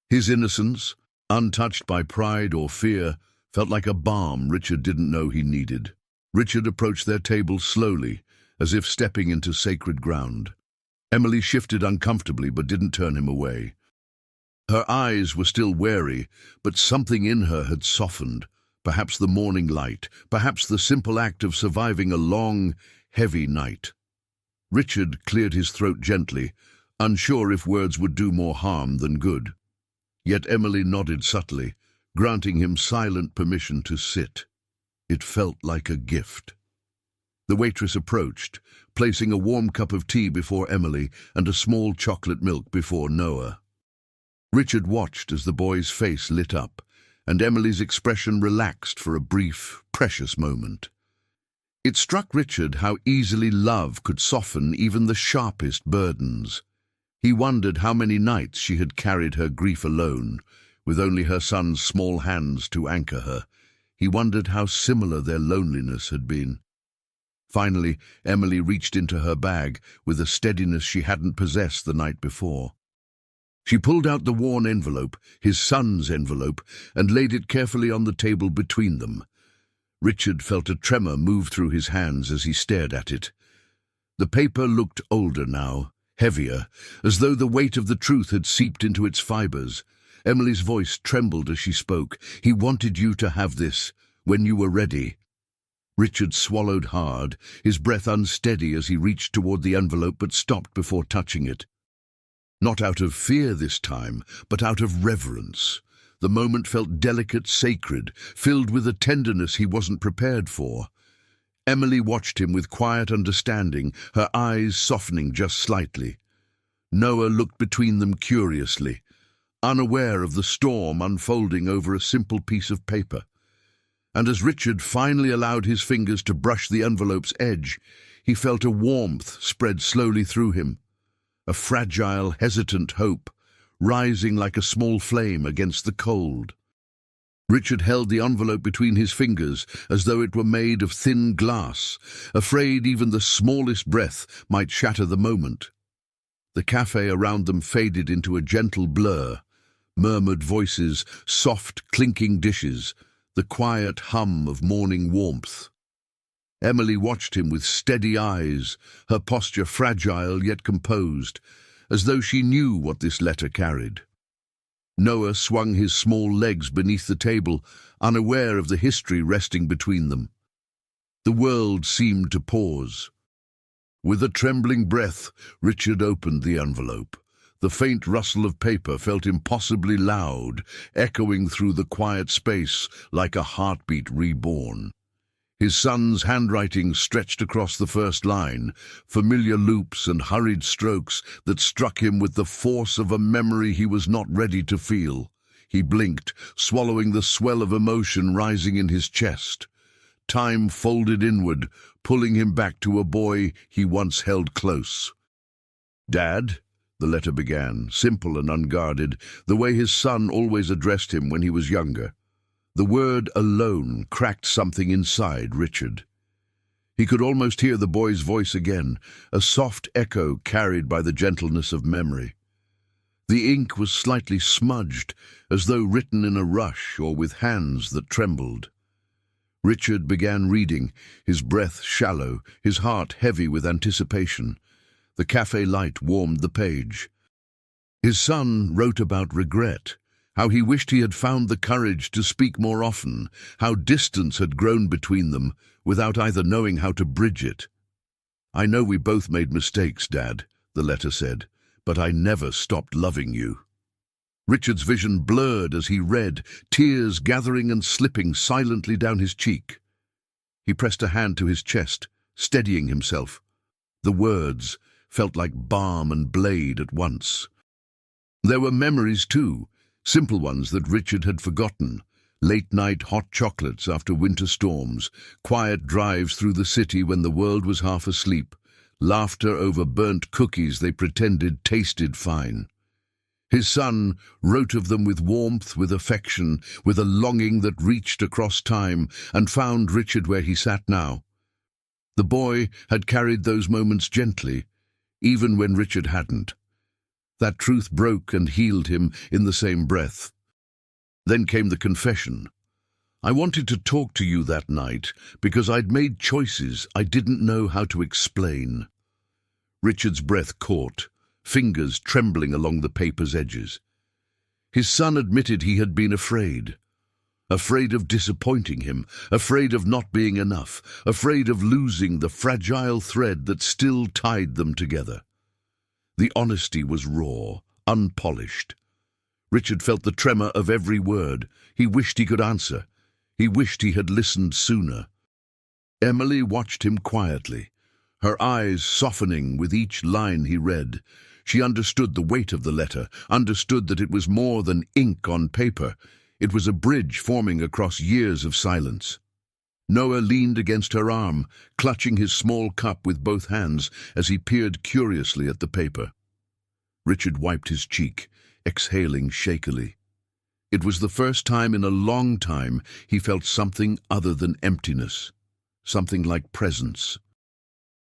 His innocence, untouched by pride or fear, felt like a balm Richard didn't know he needed. Richard approached their table slowly, as if stepping into sacred ground. Emily shifted uncomfortably but didn't turn him away. Her eyes were still wary, but something in her had softened. Perhaps the morning light, perhaps the simple act of surviving a long, heavy night. Richard cleared his throat gently, unsure if words would do more harm than good. Yet Emily nodded subtly, granting him silent permission to sit. It felt like a gift. The waitress approached, placing a warm cup of tea before Emily and a small chocolate milk before Noah. Richard watched as the boy's face lit up, and Emily's expression relaxed for a brief, precious moment. It struck Richard how easily love could soften even the sharpest burdens. He wondered how many nights she had carried her grief alone, with only her son's small hands to anchor her. He wondered how similar their loneliness had been. Finally, Emily reached into her bag with a steadiness she hadn't possessed the night before. She pulled out the worn envelope, his son's envelope, and laid it carefully on the table between them. Richard felt a tremor move through his hands as he stared at it. The paper looked older now, heavier, as though the weight of the truth had seeped into its fibers. Emily's voice trembled as she spoke. "He wanted you to have this, when you were ready." Richard swallowed hard, his breath unsteady as he reached toward the envelope but stopped before touching it. Not out of fear this time, but out of reverence. The moment felt delicate, sacred, filled with a tenderness he wasn't prepared for. Emily watched him with quiet understanding, her eyes softening just slightly. Noah looked between them curiously, unaware of the storm unfolding over a simple piece of paper. And as Richard finally allowed his fingers to brush the envelope's edge, he felt a warmth spread slowly through him. A fragile, hesitant hope, rising like a small flame against the cold. Richard held the envelope between his fingers as though it were made of thin glass, afraid even the smallest breath might shatter the moment. The cafe around them faded into a gentle blur, murmured voices, soft, clinking dishes, the quiet hum of morning warmth. Emily watched him with steady eyes, her posture fragile yet composed, as though she knew what this letter carried. Noah swung his small legs beneath the table, unaware of the history resting between them. The world seemed to pause. With a trembling breath, Richard opened the envelope. The faint rustle of paper felt impossibly loud, echoing through the quiet space like a heartbeat reborn. His son's handwriting stretched across the first line, familiar loops and hurried strokes that struck him with the force of a memory he was not ready to feel. He blinked, swallowing the swell of emotion rising in his chest. Time folded inward, pulling him back to a boy he once held close. "Dad," the letter began, simple and unguarded, the way his son always addressed him when he was younger. The word alone cracked something inside Richard. He could almost hear the boy's voice again, a soft echo carried by the gentleness of memory. The ink was slightly smudged, as though written in a rush or with hands that trembled. Richard began reading, his breath shallow, his heart heavy with anticipation. The cafe light warmed the page. His son wrote about regret, how he wished he had found the courage to speak more often, how distance had grown between them without either knowing how to bridge it. "I know we both made mistakes, Dad," the letter said, "but I never stopped loving you." Richard's vision blurred as he read, tears gathering and slipping silently down his cheek. He pressed a hand to his chest, steadying himself. The words felt like balm and blade at once. There were memories too, simple ones that Richard had forgotten. Late-night hot chocolates after winter storms, quiet drives through the city when the world was half asleep, laughter over burnt cookies they pretended tasted fine. His son wrote of them with warmth, with affection, with a longing that reached across time and found Richard where he sat now. The boy had carried those moments gently, even when Richard hadn't. That truth broke and healed him in the same breath. Then came the confession. "I wanted to talk to you that night because I'd made choices I didn't know how to explain." Richard's breath caught, fingers trembling along the paper's edges. His son admitted he had been afraid. Afraid of disappointing him, afraid of not being enough, afraid of losing the fragile thread that still tied them together. The honesty was raw, unpolished. Richard felt the tremor of every word. He wished he could answer. He wished he had listened sooner. Emily watched him quietly, her eyes softening with each line he read. She understood the weight of the letter, understood that it was more than ink on paper. It was a bridge forming across years of silence. Noah leaned against her arm, clutching his small cup with both hands as he peered curiously at the paper. Richard wiped his cheek, exhaling shakily. It was the first time in a long time he felt something other than emptiness, something like presence.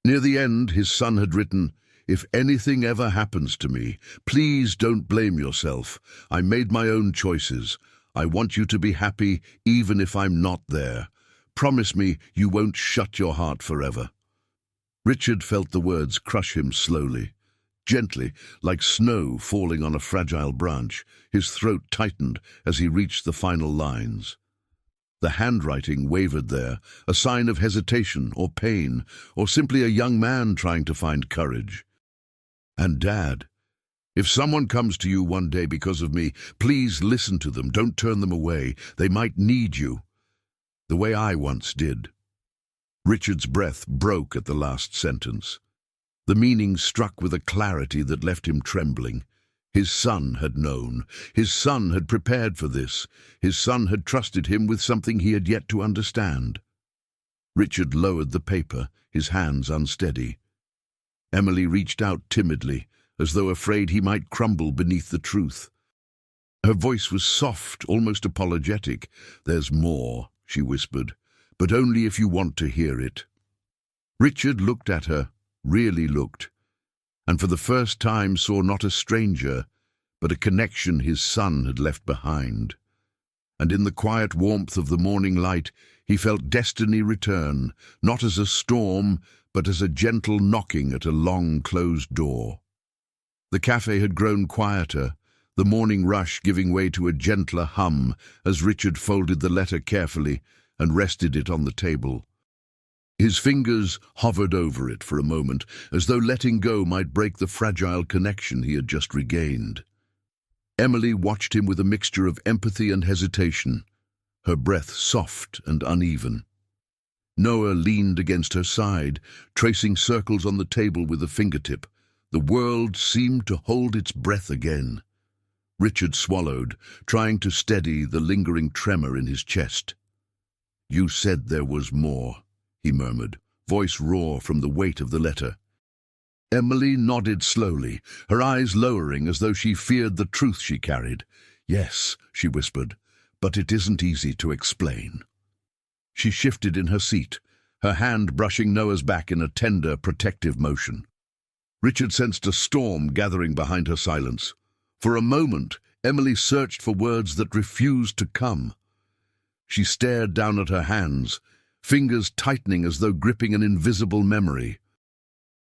Near the end, his son had written, "If anything ever happens to me, please don't blame yourself. I made my own choices. I want you to be happy even if I'm not there. Promise me you won't shut your heart forever." Richard felt the words crush him slowly. Gently, like snow falling on a fragile branch, his throat tightened as he reached the final lines. The handwriting wavered there, a sign of hesitation or pain, or simply a young man trying to find courage. "And Dad, if someone comes to you one day because of me, please listen to them. Don't turn them away. They might need you, the way I once did." Richard's breath broke at the last sentence. The meaning struck with a clarity that left him trembling. His son had known. His son had prepared for this. His son had trusted him with something he had yet to understand. Richard lowered the paper, his hands unsteady. Emily reached out timidly, as though afraid he might crumble beneath the truth. Her voice was soft, almost apologetic. "There's more," she whispered, "but only if you want to hear it." Richard looked at her, really looked, and for the first time saw not a stranger, but a connection his son had left behind. And in the quiet warmth of the morning light, he felt destiny return, not as a storm, but as a gentle knocking at a long-closed door. The cafe had grown quieter, the morning rush giving way to a gentler hum as Richard folded the letter carefully and rested it on the table. His fingers hovered over it for a moment, as though letting go might break the fragile connection he had just regained. Emily watched him with a mixture of empathy and hesitation, her breath soft and uneven. Noah leaned against her side, tracing circles on the table with a fingertip. The world seemed to hold its breath again. Richard swallowed, trying to steady the lingering tremor in his chest. "You said there was more," he murmured, voice raw from the weight of the letter. Emily nodded slowly, her eyes lowering as though she feared the truth she carried. "Yes," she whispered, "but it isn't easy to explain." She shifted in her seat, her hand brushing Noah's back in a tender, protective motion. Richard sensed a storm gathering behind her silence. For a moment, Emily searched for words that refused to come. She stared down at her hands, fingers tightening as though gripping an invisible memory.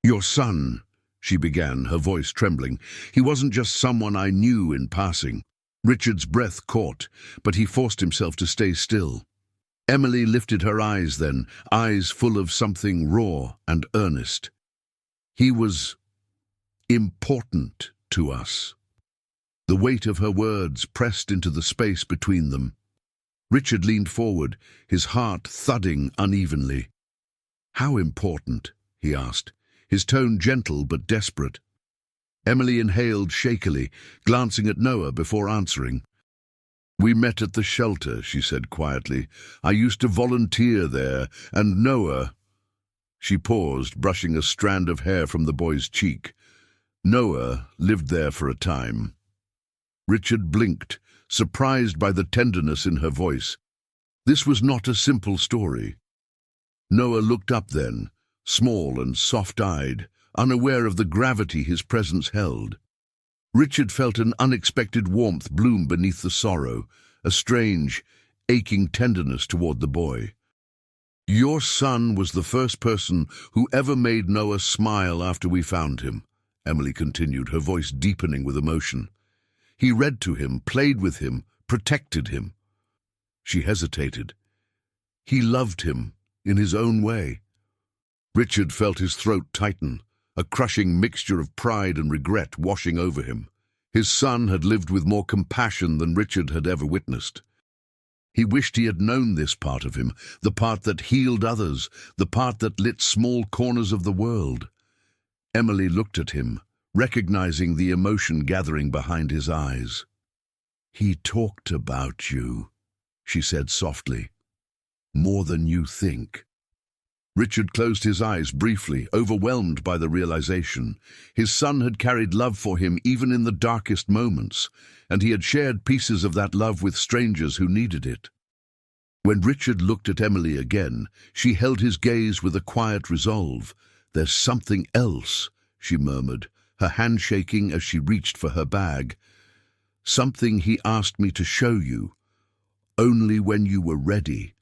"Your son," she began, her voice trembling. "He wasn't just someone I knew in passing." Richard's breath caught, but he forced himself to stay still. Emily lifted her eyes then, eyes full of something raw and earnest. "He was important to us." The weight of her words pressed into the space between them. Richard leaned forward, his heart thudding unevenly. "How important?" he asked, his tone gentle but desperate. Emily inhaled shakily, glancing at Noah before answering. "We met at the shelter," she said quietly. "I used to volunteer there, and Noah—" She paused, brushing a strand of hair from the boy's cheek. "Noah lived there for a time." Richard blinked, surprised by the tenderness in her voice. This was not a simple story. Noah looked up then, small and soft-eyed, unaware of the gravity his presence held. Richard felt an unexpected warmth bloom beneath the sorrow, a strange, aching tenderness toward the boy. "Your son was the first person who ever made Noah smile after we found him," Emily continued, her voice deepening with emotion. He read to him, played with him, protected him. She hesitated. He loved him in his own way. Richard felt his throat tighten, a crushing mixture of pride and regret washing over him. His son had lived with more compassion than Richard had ever witnessed. He wished he had known this part of him, the part that healed others, the part that lit small corners of the world. Emily looked at him, recognizing the emotion gathering behind his eyes. "He talked about you," she said softly. "More than you think." Richard closed his eyes briefly, overwhelmed by the realization. His son had carried love for him even in the darkest moments, and he had shared pieces of that love with strangers who needed it. When Richard looked at Emily again, she held his gaze with a quiet resolve. "There's something else," she murmured, her hand shaking as she reached for her bag. "Something he asked me to show you, only when you were ready."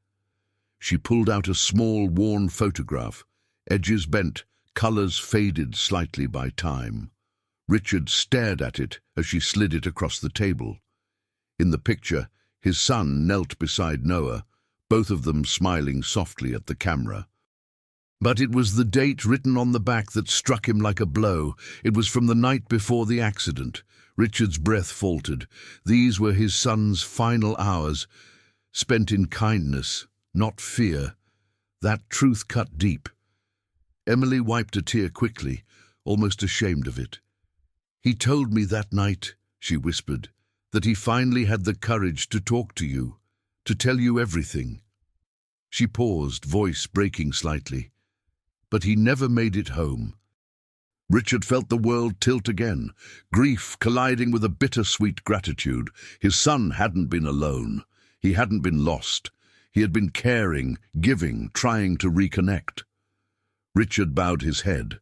She pulled out a small, worn photograph, edges bent, colors faded slightly by time. Richard stared at it as she slid it across the table. In the picture, his son knelt beside Noah, both of them smiling softly at the camera. But it was the date written on the back that struck him like a blow. It was from the night before the accident. Richard's breath faltered. These were his son's final hours, spent in kindness, not fear. That truth cut deep. Emily wiped a tear quickly, almost ashamed of it. "He told me that night," she whispered, "that he finally had the courage to talk to you, to tell you everything." She paused, voice breaking slightly. "But he never made it home." Richard felt the world tilt again, grief colliding with a bittersweet gratitude. His son hadn't been alone. He hadn't been lost. He had been caring, giving, trying to reconnect. Richard bowed his head.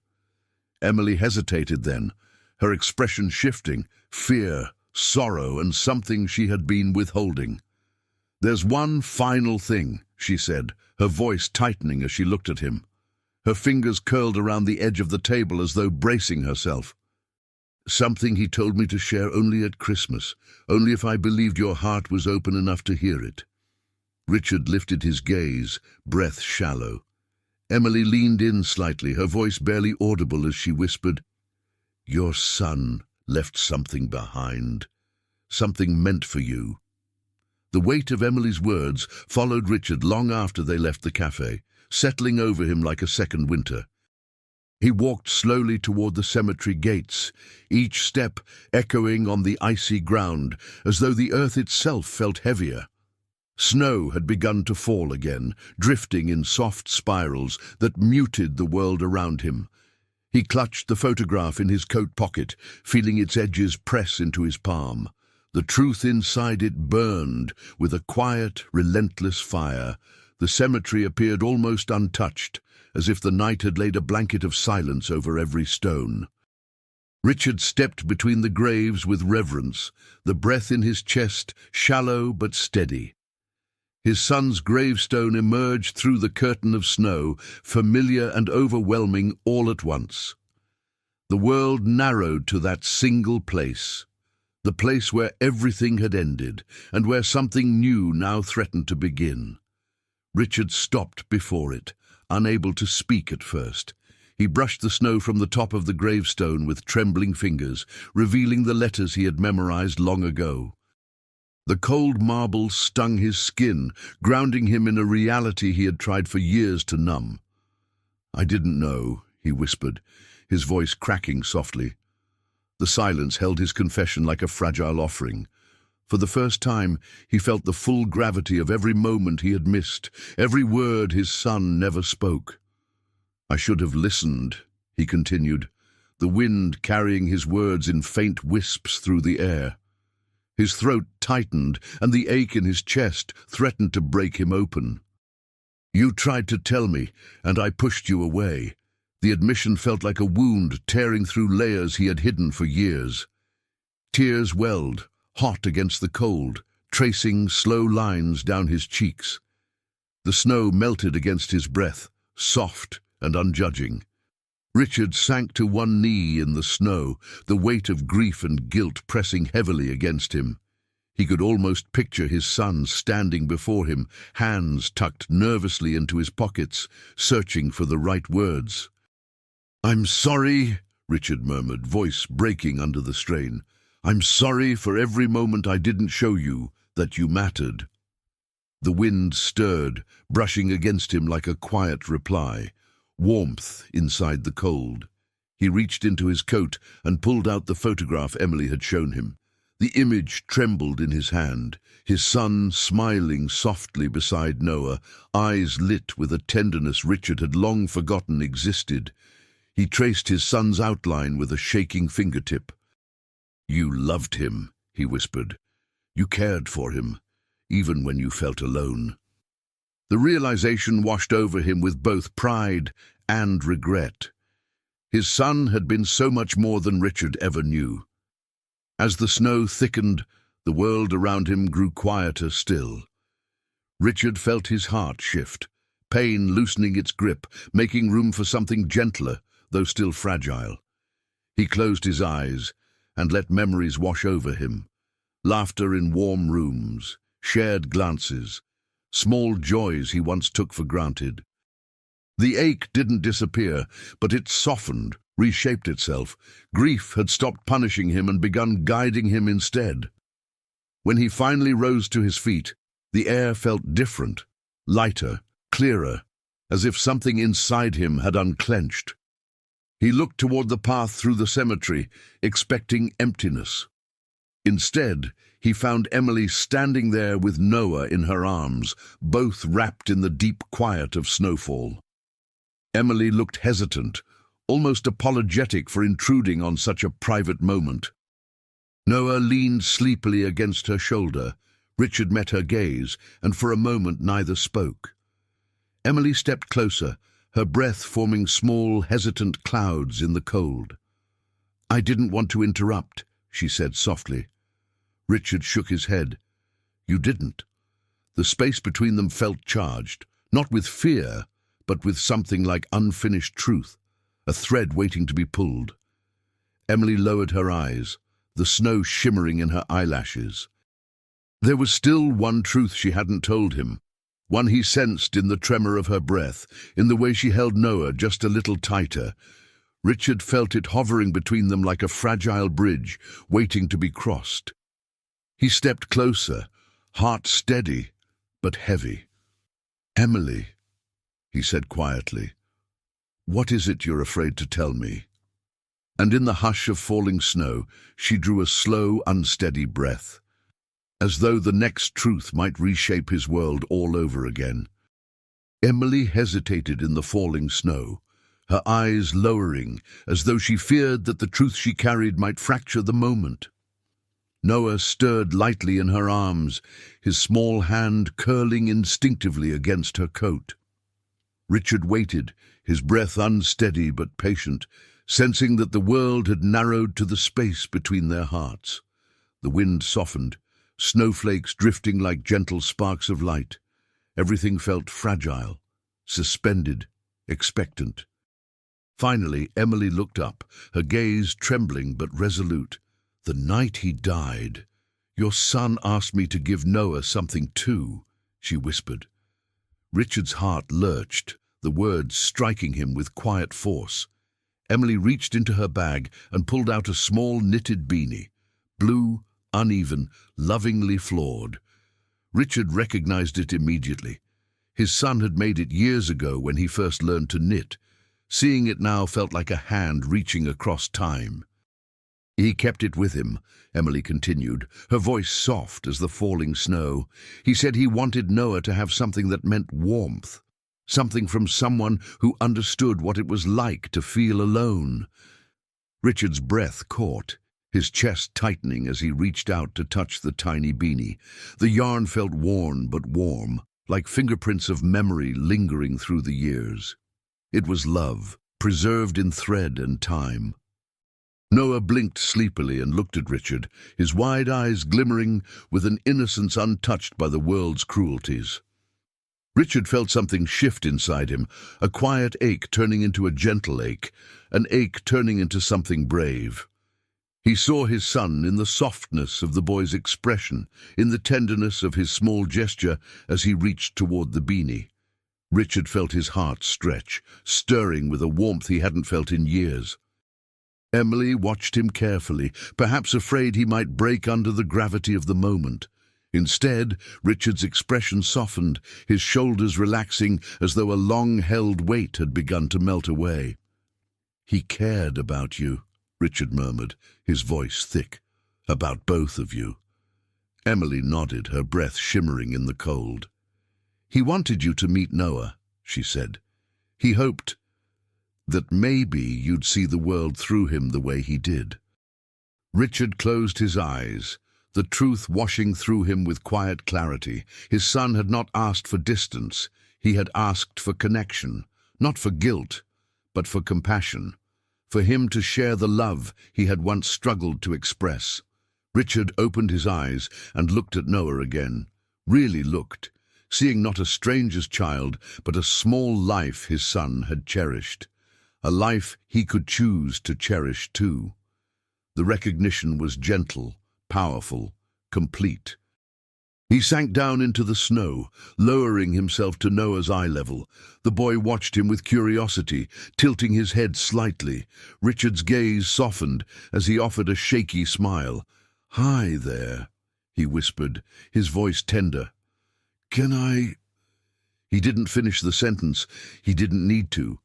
Emily hesitated then, her expression shifting, fear, sorrow, and something she had been withholding. "There's one final thing," she said, her voice tightening as she looked at him. Her fingers curled around the edge of the table as though bracing herself. "Something he told me to share only at Christmas, only if I believed your heart was open enough to hear it." Richard lifted his gaze, breath shallow. Emily leaned in slightly, her voice barely audible as she whispered, "Your son left something behind, something meant for you." The weight of Emily's words followed Richard long after they left the cafe, settling over him like a second winter. He walked slowly toward the cemetery gates, each step echoing on the icy ground, as though the earth itself felt heavier. Snow had begun to fall again, drifting in soft spirals that muted the world around him. He clutched the photograph in his coat pocket, feeling its edges press into his palm. The truth inside it burned with a quiet, relentless fire. The cemetery appeared almost untouched, as if the night had laid a blanket of silence over every stone. Richard stepped between the graves with reverence, the breath in his chest shallow but steady. His son's gravestone emerged through the curtain of snow, familiar and overwhelming all at once. The world narrowed to that single place, the place where everything had ended, and where something new now threatened to begin. Richard stopped before it, unable to speak at first. He brushed the snow from the top of the gravestone with trembling fingers, revealing the letters he had memorized long ago. The cold marble stung his skin, grounding him in a reality he had tried for years to numb. "I didn't know," he whispered, his voice cracking softly. The silence held his confession like a fragile offering. For the first time, he felt the full gravity of every moment he had missed, every word his son never spoke. "I should have listened," he continued, the wind carrying his words in faint wisps through the air. His throat tightened, and the ache in his chest threatened to break him open. "You tried to tell me, and I pushed you away." The admission felt like a wound tearing through layers he had hidden for years. Tears welled, hot against the cold, tracing slow lines down his cheeks. The snow melted against his breath, soft and unjudging. Richard sank to one knee in the snow, the weight of grief and guilt pressing heavily against him. He could almost picture his son standing before him, hands tucked nervously into his pockets, searching for the right words. "I'm sorry," Richard murmured, voice breaking under the strain. "I'm sorry for every moment I didn't show you that you mattered." The wind stirred, brushing against him like a quiet reply. Warmth inside the cold. He reached into his coat and pulled out the photograph Emily had shown him. The image trembled in his hand, his son smiling softly beside Noah, eyes lit with a tenderness Richard had long forgotten existed. He traced his son's outline with a shaking fingertip. "You loved him," he whispered. "You cared for him, even when you felt alone." The realization washed over him with both pride and regret. His son had been so much more than Richard ever knew. As the snow thickened, the world around him grew quieter still. Richard felt his heart shift, pain loosening its grip, making room for something gentler, though still fragile. He closed his eyes and let memories wash over him. Laughter in warm rooms, shared glances, small joys he once took for granted. The ache didn't disappear, but it softened, reshaped itself. Grief had stopped punishing him and begun guiding him instead. When he finally rose to his feet, the air felt different, lighter, clearer, as if something inside him had unclenched. He looked toward the path through the cemetery, expecting emptiness. Instead, he found Emily standing there with Noah in her arms, both wrapped in the deep quiet of snowfall. Emily looked hesitant, almost apologetic for intruding on such a private moment. Noah leaned sleepily against her shoulder. Richard met her gaze, and for a moment neither spoke. Emily stepped closer, her breath forming small, hesitant clouds in the cold. "I didn't want to interrupt," she said softly. Richard shook his head. "You didn't." The space between them felt charged, not with fear, but with something like unfinished truth, a thread waiting to be pulled. Emily lowered her eyes, the snow shimmering in her eyelashes. There was still one truth she hadn't told him, one he sensed in the tremor of her breath, in the way she held Noah just a little tighter. Richard felt it hovering between them like a fragile bridge, waiting to be crossed. He stepped closer, heart steady, but heavy. "Emily," he said quietly, "what is it you're afraid to tell me?" And in the hush of falling snow, she drew a slow, unsteady breath, as though the next truth might reshape his world all over again. Emily hesitated in the falling snow, her eyes lowering, as though she feared that the truth she carried might fracture the moment. Noah stirred lightly in her arms, his small hand curling instinctively against her coat. Richard waited, his breath unsteady but patient, sensing that the world had narrowed to the space between their hearts. The wind softened, snowflakes drifting like gentle sparks of light. Everything felt fragile, suspended, expectant. Finally, Emily looked up, her gaze trembling but resolute. "The night he died, your son asked me to give Noah something too," she whispered. Richard's heart lurched, the words striking him with quiet force. Emily reached into her bag and pulled out a small knitted beanie, blue, uneven, lovingly flawed. Richard recognized it immediately. His son had made it years ago when he first learned to knit. Seeing it now felt like a hand reaching across time. "He kept it with him," Emily continued, her voice soft as the falling snow. "He said he wanted Noah to have something that meant warmth, something from someone who understood what it was like to feel alone." Richard's breath caught, his chest tightening as he reached out to touch the tiny beanie. The yarn felt worn but warm, like fingerprints of memory lingering through the years. It was love, preserved in thread and time. Noah blinked sleepily and looked at Richard, his wide eyes glimmering with an innocence untouched by the world's cruelties. Richard felt something shift inside him, a quiet ache turning into a gentle ache, an ache turning into something brave. He saw his son in the softness of the boy's expression, in the tenderness of his small gesture as he reached toward the beanie. Richard felt his heart stretch, stirring with a warmth he hadn't felt in years. Emily watched him carefully, perhaps afraid he might break under the gravity of the moment. Instead, Richard's expression softened, his shoulders relaxing as though a long-held weight had begun to melt away. "He cared about you," Richard murmured, his voice thick. "About both of you." Emily nodded, her breath shimmering in the cold. "He wanted you to meet Noah," she said. "He hoped that maybe you'd see the world through him the way he did." Richard closed his eyes, the truth washing through him with quiet clarity. His son had not asked for distance. He had asked for connection, not for guilt, but for compassion, for him to share the love he had once struggled to express. Richard opened his eyes and looked at Noah again, really looked, seeing not a stranger's child, but a small life his son had cherished, a life he could choose to cherish too. The recognition was gentle, powerful, complete. He sank down into the snow, lowering himself to Noah's eye level. The boy watched him with curiosity, tilting his head slightly. Richard's gaze softened as he offered a shaky smile. "Hi there," he whispered, his voice tender. "Can I—" He didn't finish the sentence. He didn't need to.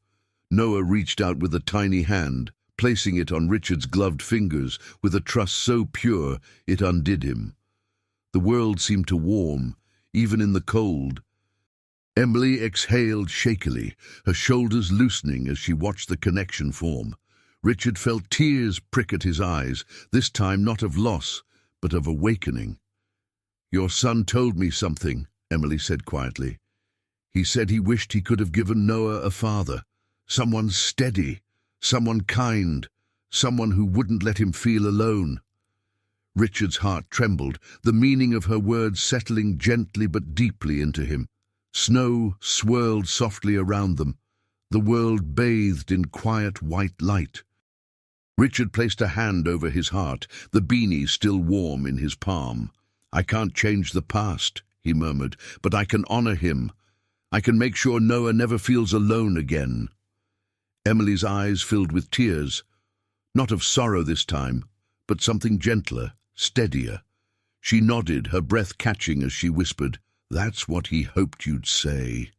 Noah reached out with a tiny hand, placing it on Richard's gloved fingers with a trust so pure it undid him. The world seemed to warm, even in the cold. Emily exhaled shakily, her shoulders loosening as she watched the connection form. Richard felt tears prick at his eyes, this time not of loss, but of awakening. "Your son told me something," Emily said quietly. "He said he wished he could have given Noah a father, someone steady, someone kind, someone who wouldn't let him feel alone." Richard's heart trembled, the meaning of her words settling gently but deeply into him. Snow swirled softly around them. The world bathed in quiet white light. Richard placed a hand over his heart, the beanie still warm in his palm. "I can't change the past," he murmured, "but I can honor him. I can make sure Noah never feels alone again." Emily's eyes filled with tears, not of sorrow this time, but something gentler, steadier. She nodded, her breath catching as she whispered, "That's what he hoped you'd say."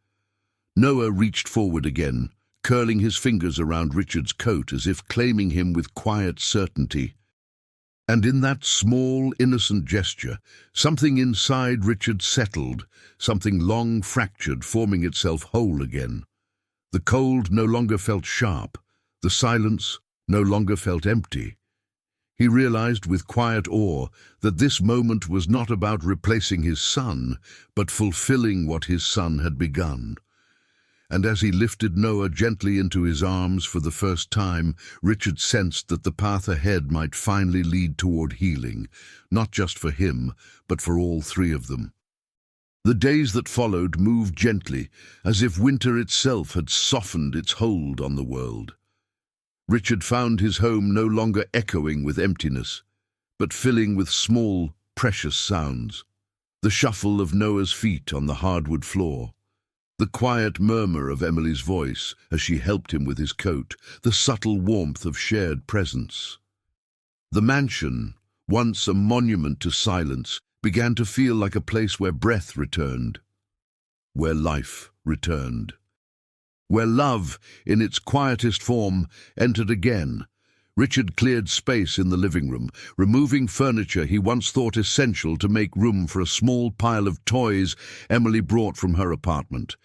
Noah reached forward again, curling his fingers around Richard's coat as if claiming him with quiet certainty. And in that small, innocent gesture, something inside Richard settled, something long fractured, forming itself whole again. The cold no longer felt sharp, the silence no longer felt empty. He realized with quiet awe that this moment was not about replacing his son, but fulfilling what his son had begun. And as he lifted Noah gently into his arms for the first time, Richard sensed that the path ahead might finally lead toward healing, not just for him, but for all three of them. The days that followed moved gently, as if winter itself had softened its hold on the world. Richard found his home no longer echoing with emptiness, but filling with small, precious sounds. The shuffle of Noah's feet on the hardwood floor, the quiet murmur of Emily's voice as she helped him with his coat, the subtle warmth of shared presence. The mansion, once a monument to silence, began to feel like a place where breath returned, where life returned, where love, in its quietest form, entered again. Richard cleared space in the living room, removing furniture he once thought essential to make room for a small pile of toys Emily brought from her apartment.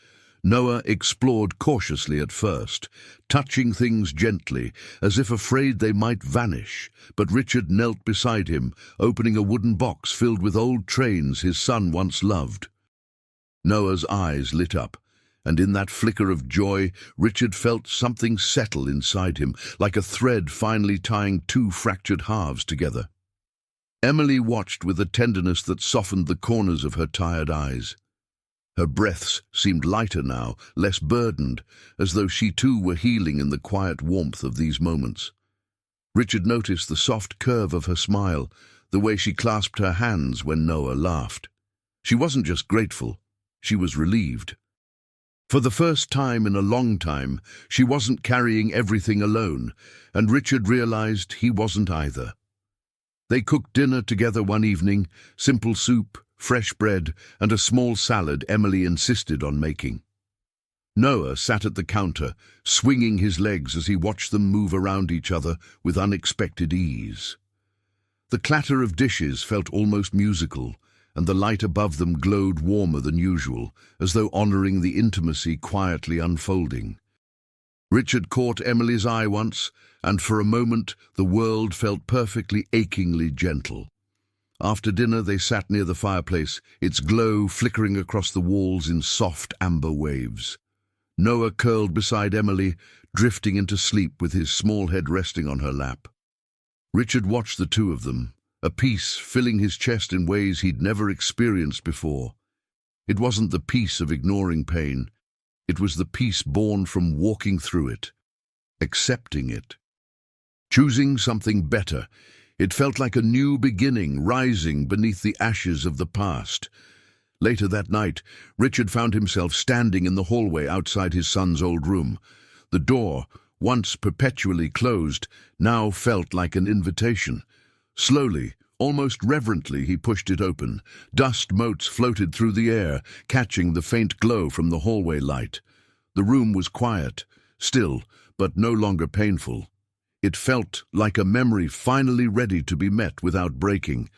Noah explored cautiously at first, touching things gently, as if afraid they might vanish, but Richard knelt beside him, opening a wooden box filled with old trains his son once loved. Noah's eyes lit up, and in that flicker of joy, Richard felt something settle inside him, like a thread finally tying two fractured halves together. Emily watched with a tenderness that softened the corners of her tired eyes. Her breaths seemed lighter now, less burdened, as though she too were healing in the quiet warmth of these moments. Richard noticed the soft curve of her smile, the way she clasped her hands when Noah laughed. She wasn't just grateful, she was relieved. For the first time in a long time, she wasn't carrying everything alone, and Richard realized he wasn't either. They cooked dinner together one evening, simple soup, fresh bread, and a small salad Emily insisted on making. Noah sat at the counter, swinging his legs as he watched them move around each other with unexpected ease. The clatter of dishes felt almost musical, and the light above them glowed warmer than usual, as though honoring the intimacy quietly unfolding. Richard caught Emily's eye once, and for a moment the world felt perfectly achingly gentle. After dinner they sat near the fireplace, its glow flickering across the walls in soft amber waves. Noah curled beside Emily, drifting into sleep with his small head resting on her lap. Richard watched the two of them, a peace filling his chest in ways he'd never experienced before. It wasn't the peace of ignoring pain. It was the peace born from walking through it, accepting it, choosing something better. It felt like a new beginning rising beneath the ashes of the past. Later that night, Richard found himself standing in the hallway outside his son's old room. The door, once perpetually closed, now felt like an invitation. Slowly, almost reverently, he pushed it open. Dust motes floated through the air, catching the faint glow from the hallway light. The room was quiet, still, but no longer painful. It felt like a memory finally ready to be met without breaking.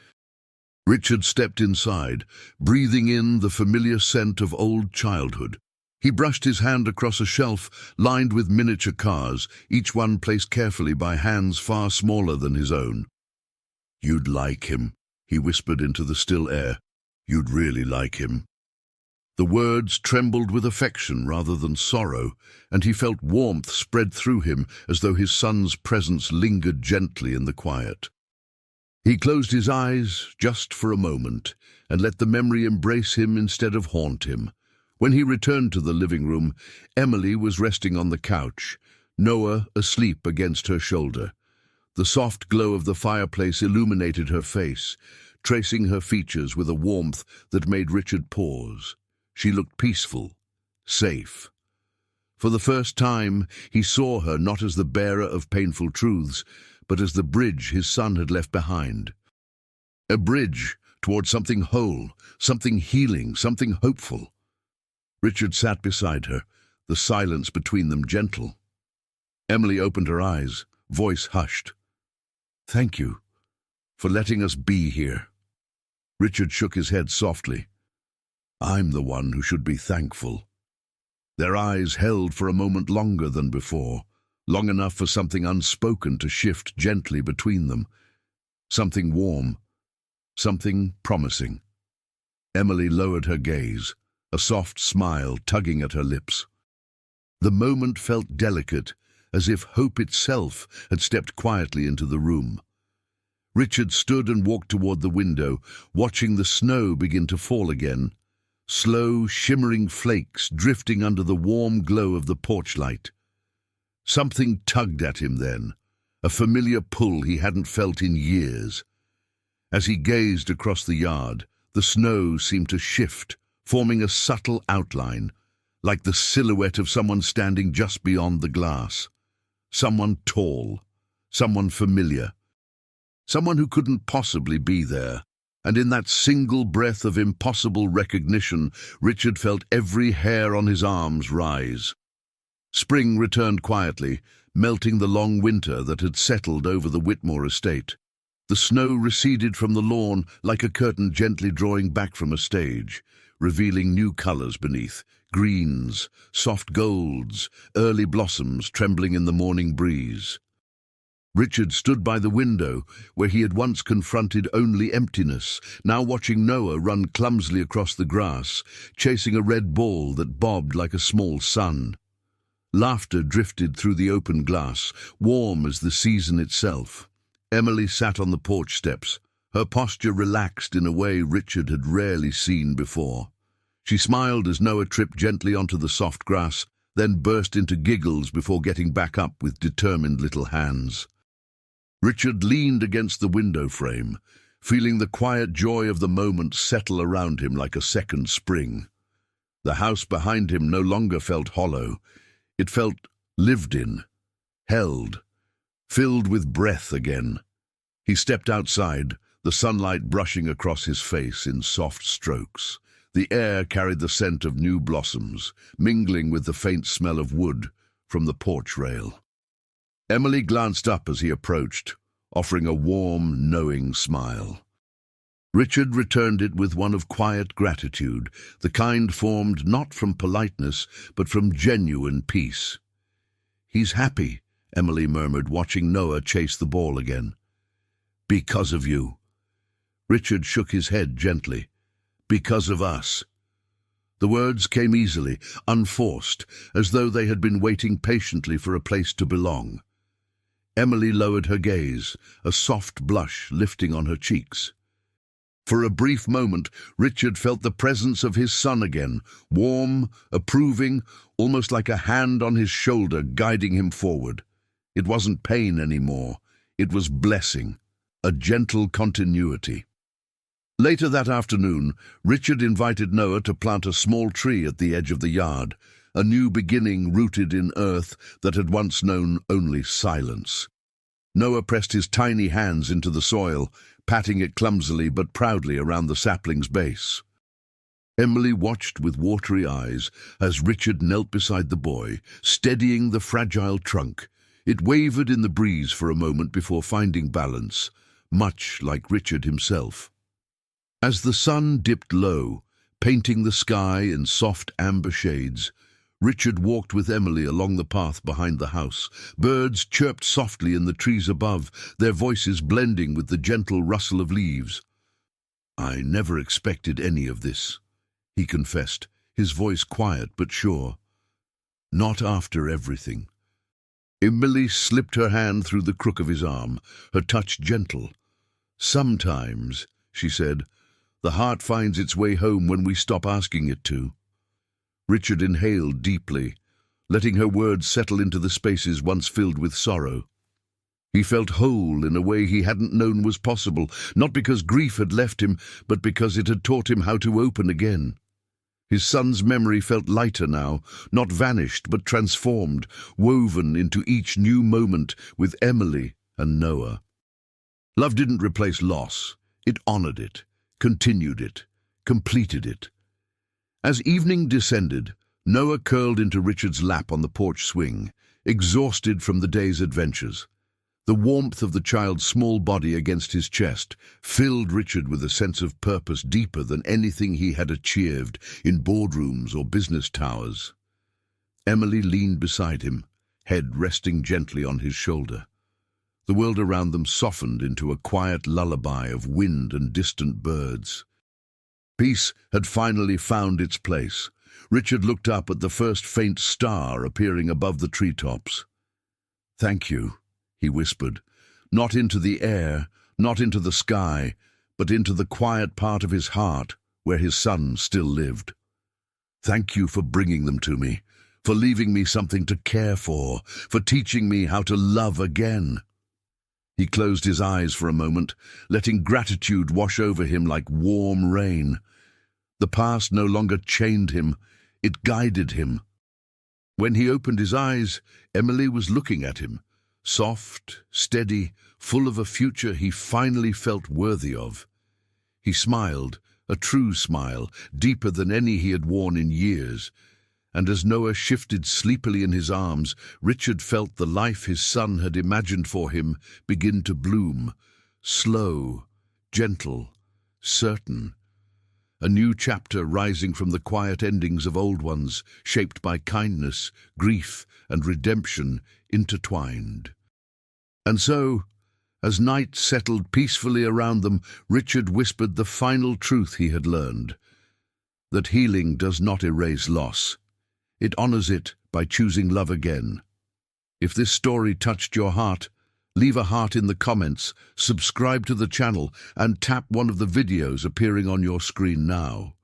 Richard stepped inside, breathing in the familiar scent of old childhood. He brushed his hand across a shelf lined with miniature cars, each one placed carefully by hands far smaller than his own. "You'd like him," he whispered into the still air. "You'd really like him." The words trembled with affection rather than sorrow, and he felt warmth spread through him as though his son's presence lingered gently in the quiet. He closed his eyes just for a moment and let the memory embrace him instead of haunt him. When he returned to the living room, Emily was resting on the couch, Noah asleep against her shoulder. The soft glow of the fireplace illuminated her face, tracing her features with a warmth that made Richard pause. She looked peaceful, safe. For the first time, he saw her not as the bearer of painful truths, but as the bridge his son had left behind. A bridge toward something whole, something healing, something hopeful. Richard sat beside her, the silence between them gentle. Emily opened her eyes, voice hushed. "Thank you for letting us be here." Richard shook his head softly. "I'm the one who should be thankful." Their eyes held for a moment longer than before, long enough for something unspoken to shift gently between them. Something warm, something promising. Emily lowered her gaze, a soft smile tugging at her lips. The moment felt delicate, as if hope itself had stepped quietly into the room. Richard stood and walked toward the window, watching the snow begin to fall again, slow, shimmering flakes drifting under the warm glow of the porch light. Something tugged at him then, a familiar pull he hadn't felt in years. As he gazed across the yard, the snow seemed to shift, forming a subtle outline, like the silhouette of someone standing just beyond the glass. Someone tall, someone familiar, someone who couldn't possibly be there. And in that single breath of impossible recognition, Richard felt every hair on his arms rise. Spring returned quietly, melting the long winter that had settled over the Whitmore estate. The snow receded from the lawn like a curtain gently drawing back from a stage, revealing new colors beneath, greens, soft golds, early blossoms trembling in the morning breeze. Richard stood by the window, where he had once confronted only emptiness, now watching Noah run clumsily across the grass, chasing a red ball that bobbed like a small sun. Laughter drifted through the open glass, warm as the season itself. Emily sat on the porch steps, her posture relaxed in a way Richard had rarely seen before. She smiled as Noah tripped gently onto the soft grass, then burst into giggles before getting back up with determined little hands. Richard leaned against the window frame, feeling the quiet joy of the moment settle around him like a second spring. The house behind him no longer felt hollow. It felt lived in, held, filled with breath again. He stepped outside, the sunlight brushing across his face in soft strokes. The air carried the scent of new blossoms, mingling with the faint smell of wood from the porch rail. Emily glanced up as he approached, offering a warm, knowing smile. Richard returned it with one of quiet gratitude, the kind formed not from politeness, but from genuine peace. "He's happy," Emily murmured, watching Noah chase the ball again. "Because of you." Richard shook his head gently. "Because of us." The words came easily, unforced, as though they had been waiting patiently for a place to belong. Emily lowered her gaze, a soft blush lifting on her cheeks. For a brief moment, Richard felt the presence of his son again, warm, approving, almost like a hand on his shoulder guiding him forward. It wasn't pain anymore. It was blessing, a gentle continuity. Later that afternoon, Richard invited Noah to plant a small tree at the edge of the yard, a new beginning rooted in earth that had once known only silence. Noah pressed his tiny hands into the soil, patting it clumsily but proudly around the sapling's base. Emily watched with watery eyes as Richard knelt beside the boy, steadying the fragile trunk. It wavered in the breeze for a moment before finding balance, much like Richard himself. As the sun dipped low, painting the sky in soft amber shades, Richard walked with Emily along the path behind the house. Birds chirped softly in the trees above, their voices blending with the gentle rustle of leaves. "I never expected any of this," he confessed, his voice quiet but sure. "Not after everything." Emily slipped her hand through the crook of his arm, her touch gentle. "Sometimes," she said, "the heart finds its way home when we stop asking it to." Richard inhaled deeply, letting her words settle into the spaces once filled with sorrow. He felt whole in a way he hadn't known was possible, not because grief had left him, but because it had taught him how to open again. His son's memory felt lighter now, not vanished but transformed, woven into each new moment with Emily and Noah. Love didn't replace loss. It honored it, continued it, completed it. As evening descended, Noah curled into Richard's lap on the porch swing, exhausted from the day's adventures. The warmth of the child's small body against his chest filled Richard with a sense of purpose deeper than anything he had achieved in boardrooms or business towers. Emily leaned beside him, head resting gently on his shoulder. The world around them softened into a quiet lullaby of wind and distant birds. Peace had finally found its place. Richard looked up at the first faint star appearing above the treetops. "Thank you," he whispered, not into the air, not into the sky, but into the quiet part of his heart where his son still lived. "Thank you for bringing them to me, for leaving me something to care for teaching me how to love again." He closed his eyes for a moment, letting gratitude wash over him like warm rain. The past no longer chained him, it guided him. When he opened his eyes, Emily was looking at him, soft, steady, full of a future he finally felt worthy of. He smiled, a true smile, deeper than any he had worn in years. And as Noah shifted sleepily in his arms, Richard felt the life his son had imagined for him begin to bloom, slow, gentle, certain. A new chapter rising from the quiet endings of old ones, shaped by kindness, grief, and redemption intertwined. And so, as night settled peacefully around them, Richard whispered the final truth he had learned, that healing does not erase loss. It honors it by choosing love again. If this story touched your heart, leave a heart in the comments, subscribe to the channel, and tap one of the videos appearing on your screen now.